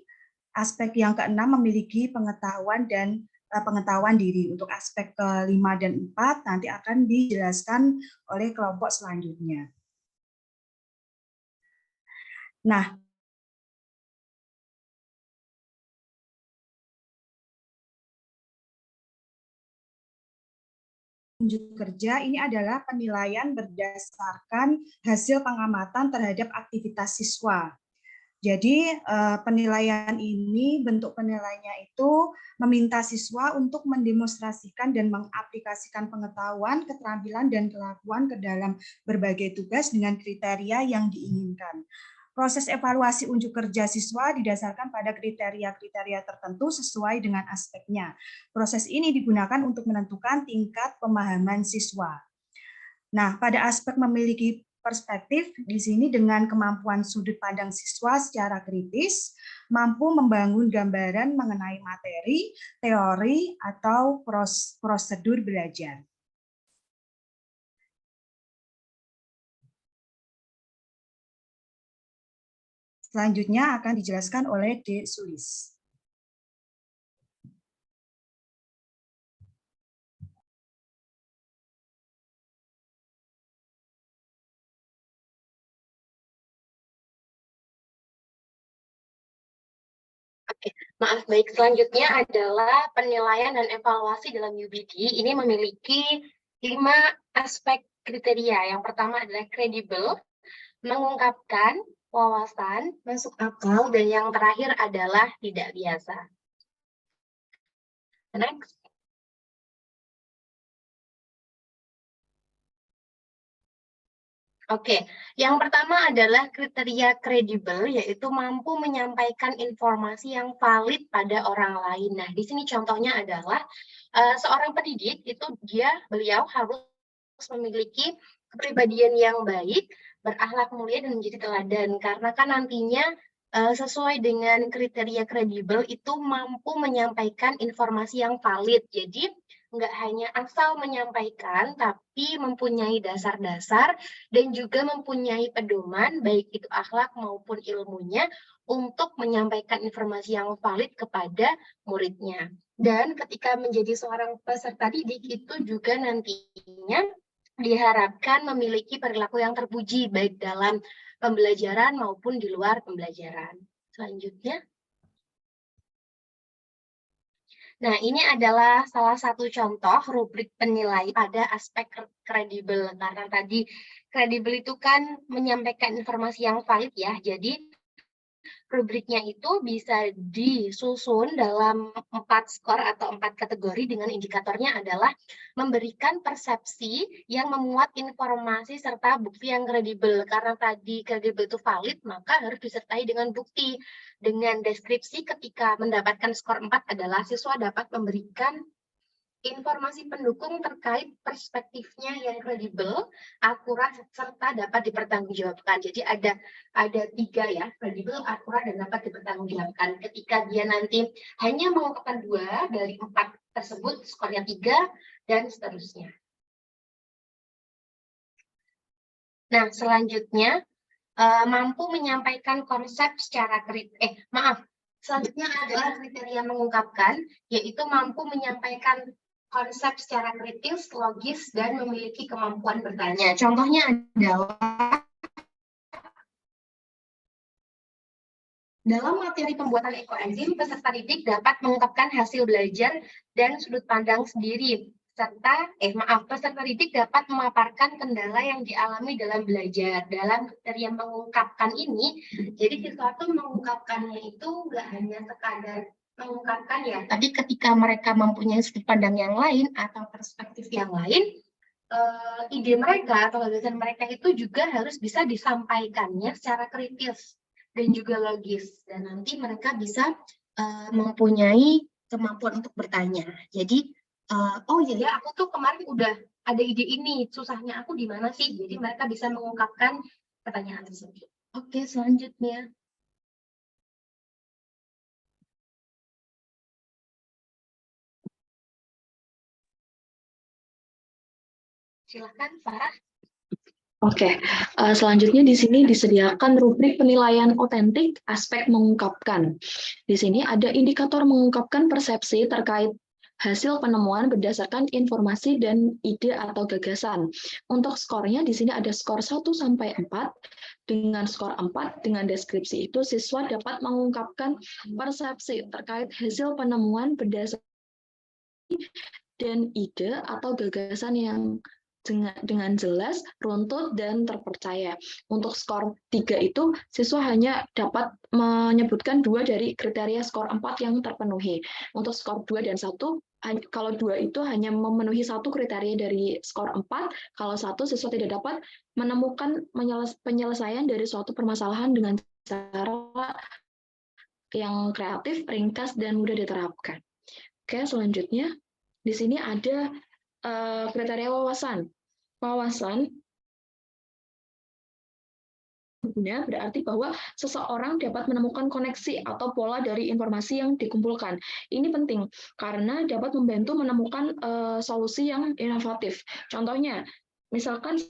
aspek yang keenam memiliki pengetahuan dan pengetahuan diri. Untuk aspek ke-5 dan 4 nanti akan dijelaskan oleh kelompok selanjutnya. Nah, unjuk kerja ini adalah penilaian berdasarkan hasil pengamatan terhadap aktivitas siswa. Jadi penilaian ini, bentuk penilaiannya itu meminta siswa untuk mendemonstrasikan dan mengaplikasikan pengetahuan, keterampilan, dan kelakuan ke dalam berbagai tugas dengan kriteria yang diinginkan. Proses evaluasi unjuk kerja siswa didasarkan pada kriteria-kriteria tertentu sesuai dengan aspeknya. Proses ini digunakan untuk menentukan tingkat pemahaman siswa. Nah, pada aspek memiliki perspektif di sini dengan kemampuan sudut pandang siswa secara kritis, mampu membangun gambaran mengenai materi, teori, atau prosedur belajar. Selanjutnya akan dijelaskan oleh D. Sulis. Maaf, baik. Selanjutnya adalah penilaian dan evaluasi dalam UBD. Ini memiliki 5 aspek kriteria. Yang pertama adalah kredibel, mengungkapkan, wawasan, masuk akal, dan yang terakhir adalah tidak biasa. Next. Oke, yang pertama adalah kriteria kredibel, yaitu mampu menyampaikan informasi yang valid pada orang lain. Nah, di sini contohnya adalah seorang pendidik itu beliau harus memiliki kepribadian yang baik, berakhlak mulia dan menjadi teladan. Karena kan nantinya sesuai dengan kriteria kredibel itu mampu menyampaikan informasi yang valid. Jadi nggak hanya asal menyampaikan, tapi mempunyai dasar-dasar dan juga mempunyai pedoman, baik itu akhlak maupun ilmunya, untuk menyampaikan informasi yang valid kepada muridnya. Dan ketika menjadi seorang peserta didik itu juga nantinya diharapkan memiliki perilaku yang terpuji, baik dalam pembelajaran maupun di luar pembelajaran. Selanjutnya. Nah, ini adalah salah satu contoh rubrik penilaian pada aspek kredibel. Karena tadi kredibel itu kan menyampaikan informasi yang valid ya. Jadi rubriknya itu bisa disusun dalam 4 skor atau 4 kategori dengan indikatornya adalah memberikan persepsi yang memuat informasi serta bukti yang kredibel. Karena tadi kredibel itu valid, maka harus disertai dengan bukti. Dengan deskripsi ketika mendapatkan skor 4 adalah siswa dapat memberikan informasi pendukung terkait perspektifnya yang kredibel, akurat, serta dapat dipertanggungjawabkan. Jadi ada 3 ya, kredibel, akurat, dan dapat dipertanggungjawabkan. Ketika dia nanti hanya mengungkapkan 2 dari 4 tersebut, skornya 3, dan seterusnya. Nah, selanjutnya, mampu menyampaikan konsep secara selanjutnya adalah kriteria mengungkapkan, yaitu mampu menyampaikan konsep secara kritis, logis, dan memiliki kemampuan bertanya. Contohnya adalah dalam materi pembuatan ekoenzim, peserta didik dapat mengungkapkan hasil belajar dan sudut pandang sendiri. Peserta didik dapat memaparkan kendala yang dialami dalam belajar. Dalam kriteria mengungkapkan ini, jadi siswa itu mengungkapkannya itu nggak hanya sekadar mengungkapkan ya, tapi ketika mereka mempunyai sudut pandang yang lain atau perspektif yang lain, ide mereka atau gagasan mereka itu juga harus bisa disampaikannya secara kritis dan juga logis, dan nanti mereka bisa mempunyai kemampuan untuk bertanya. Jadi oh iya ya, aku tuh kemarin udah ada ide ini, susahnya aku di mana sih? Jadi mereka bisa mengungkapkan pertanyaan tersebut. Oke, selanjutnya. Silakan, Farah. Oke, selanjutnya di sini disediakan rubrik penilaian otentik aspek mengungkapkan. Di sini ada indikator mengungkapkan persepsi terkait hasil penemuan berdasarkan informasi dan ide atau gagasan. Untuk skornya di sini ada skor 1 sampai 4. Dengan skor 4 dengan deskripsi itu siswa dapat mengungkapkan persepsi terkait hasil penemuan berdasarkan dan ide atau gagasan yang dengan jelas, runtut, dan terpercaya. Untuk skor 3 itu, siswa hanya dapat menyebutkan 2 dari kriteria skor 4 yang terpenuhi. Untuk skor 2 dan 1, kalau 2 itu hanya memenuhi 1 kriteria dari skor 4, kalau 1 siswa tidak dapat menemukan penyelesaian dari suatu permasalahan dengan cara yang kreatif, ringkas, dan mudah diterapkan. Oke, selanjutnya, di sini ada kriteria wawasan. Wawasan berarti bahwa seseorang dapat menemukan koneksi atau pola dari informasi yang dikumpulkan. Ini penting karena dapat membantu menemukan solusi yang inovatif. Contohnya, misalkan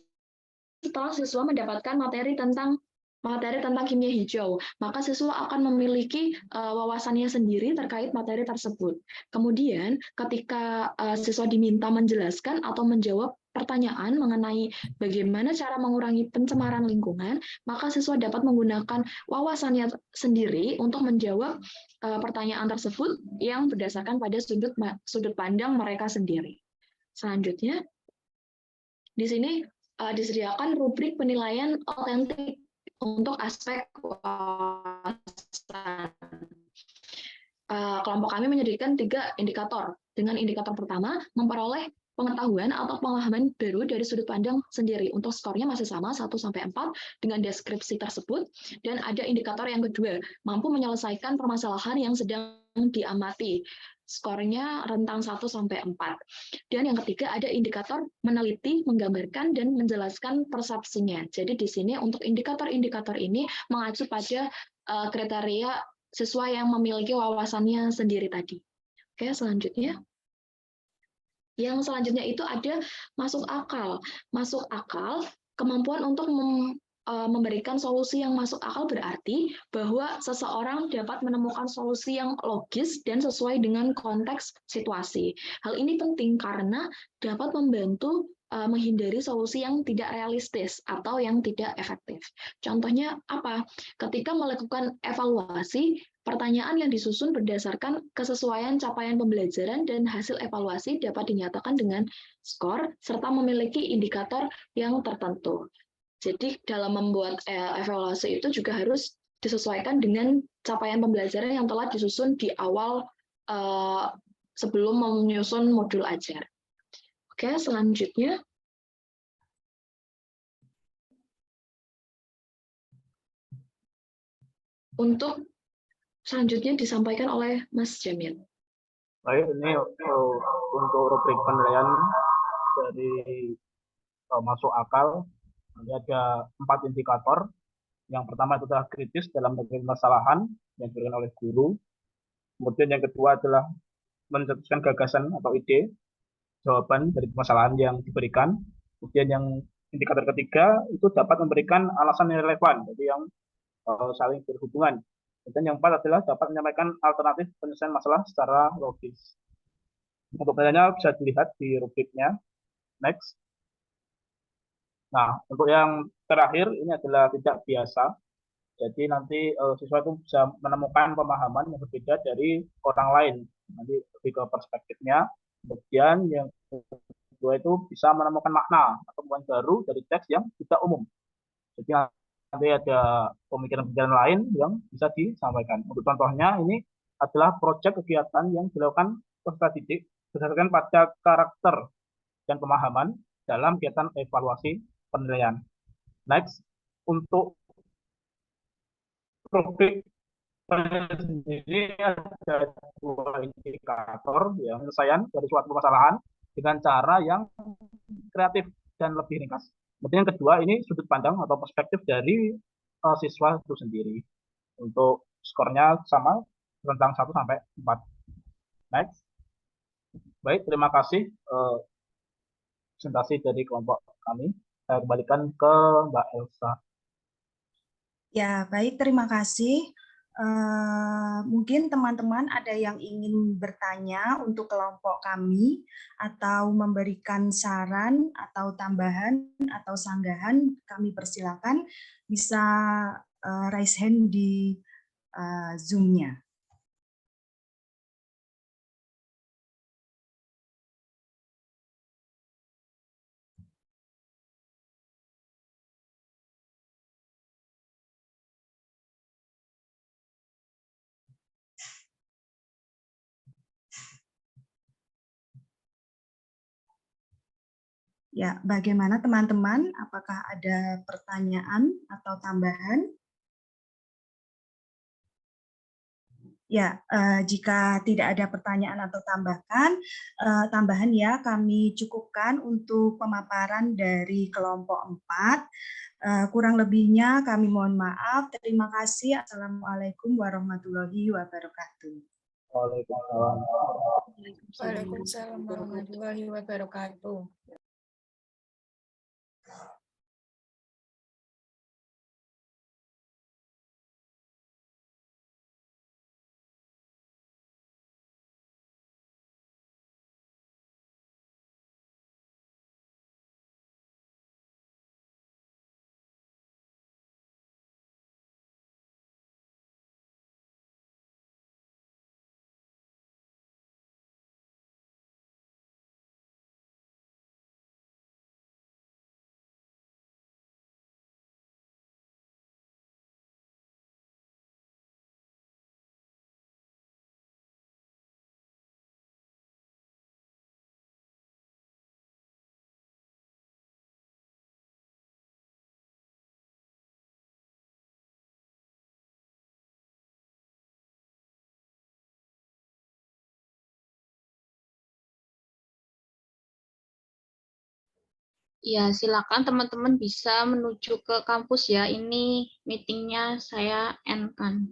setelah siswa mendapatkan materi tentang materi tentang kimia hijau, maka siswa akan memiliki wawasannya sendiri terkait materi tersebut. Kemudian, ketika siswa diminta menjelaskan atau menjawab pertanyaan mengenai bagaimana cara mengurangi pencemaran lingkungan, maka siswa dapat menggunakan wawasannya sendiri untuk menjawab pertanyaan tersebut yang berdasarkan pada sudut pandang mereka sendiri. Selanjutnya, di sini disediakan rubrik penilaian otentik untuk aspek wawasan. Kelompok kami menyediakan 3 indikator. Dengan indikator pertama, memperoleh pengetahuan atau pemahaman baru dari sudut pandang sendiri. Untuk skornya masih sama 1-4 dengan deskripsi tersebut. Dan ada indikator yang kedua, mampu menyelesaikan permasalahan yang sedang diamati. Skornya rentang 1-4. Dan yang ketiga ada indikator meneliti, menggambarkan, dan menjelaskan persepsinya. Jadi di sini untuk indikator-indikator ini mengacu pada kriteria siswa yang memiliki wawasannya sendiri tadi. Oke, selanjutnya. Yang selanjutnya itu ada masuk akal. Masuk akal, kemampuan untuk memberikan solusi yang masuk akal berarti bahwa seseorang dapat menemukan solusi yang logis dan sesuai dengan konteks situasi. Hal ini penting karena dapat membantu menghindari solusi yang tidak realistis atau yang tidak efektif. Contohnya apa? Ketika melakukan evaluasi, pertanyaan yang disusun berdasarkan kesesuaian capaian pembelajaran dan hasil evaluasi dapat dinyatakan dengan skor serta memiliki indikator yang tertentu. Jadi dalam membuat evaluasi itu juga harus disesuaikan dengan capaian pembelajaran yang telah disusun di awal sebelum menyusun modul ajar. Oke, selanjutnya. Untuk selanjutnya disampaikan oleh Mas Jamil. Baik, ini untuk rubrik penilaian dari masuk akal. Nanti ada 4 indikator. Yang pertama itu adalah kritis dalam permasalahan yang diberikan oleh guru. Kemudian yang kedua adalah mencetuskan gagasan atau ide, jawaban dari permasalahan yang diberikan. Kemudian yang indikator ketiga itu dapat memberikan alasan yang relevan, jadi yang saling berhubungan. Dan yang 4 adalah dapat menyampaikan alternatif penyelesaian masalah secara logis. Untuk penilaiannya bisa dilihat di rubriknya. Next. Nah, untuk yang terakhir ini adalah tidak biasa. Jadi nanti siswa itu bisa menemukan pemahaman yang berbeda dari orang lain. Nanti lebih ke perspektifnya. Kemudian yang kedua itu bisa menemukan makna atau pemahaman baru dari teks yang tidak umum. Jadi nanti ada pemikiran-pemikiran lain yang bisa disampaikan. Untuk contohnya ini adalah proyek kegiatan yang dilakukan peserta didik berdasarkan pada karakter dan pemahaman dalam kegiatan evaluasi penilaian. Next, untuk rubrik penilaian sendiri ada 2 indikator yang penyelesaian dari suatu permasalahan dengan cara yang kreatif dan lebih ringkas. Kemudian yang kedua ini sudut pandang atau perspektif dari siswa itu sendiri. Untuk skornya sama rentang 1-4. Next. Baik, terima kasih presentasi dari kelompok kami. Saya kembalikan ke Mbak Elsa. Ya, baik, terima kasih. Mungkin teman-teman ada yang ingin bertanya untuk kelompok kami atau memberikan saran atau tambahan atau sanggahan, kami persilakan bisa raise hand di Zoom-nya. Ya, bagaimana teman-teman? Apakah ada pertanyaan atau tambahan? Ya, jika tidak ada pertanyaan atau tambahan ya, kami cukupkan untuk pemaparan dari kelompok 4. Kurang lebihnya kami mohon maaf. Terima kasih. Assalamualaikum warahmatullahi wabarakatuh. Waalaikumsalam warahmatullahi wabarakatuh. Ya, silakan teman-teman bisa menuju ke kampus ya. Ini meetingnya saya end kan.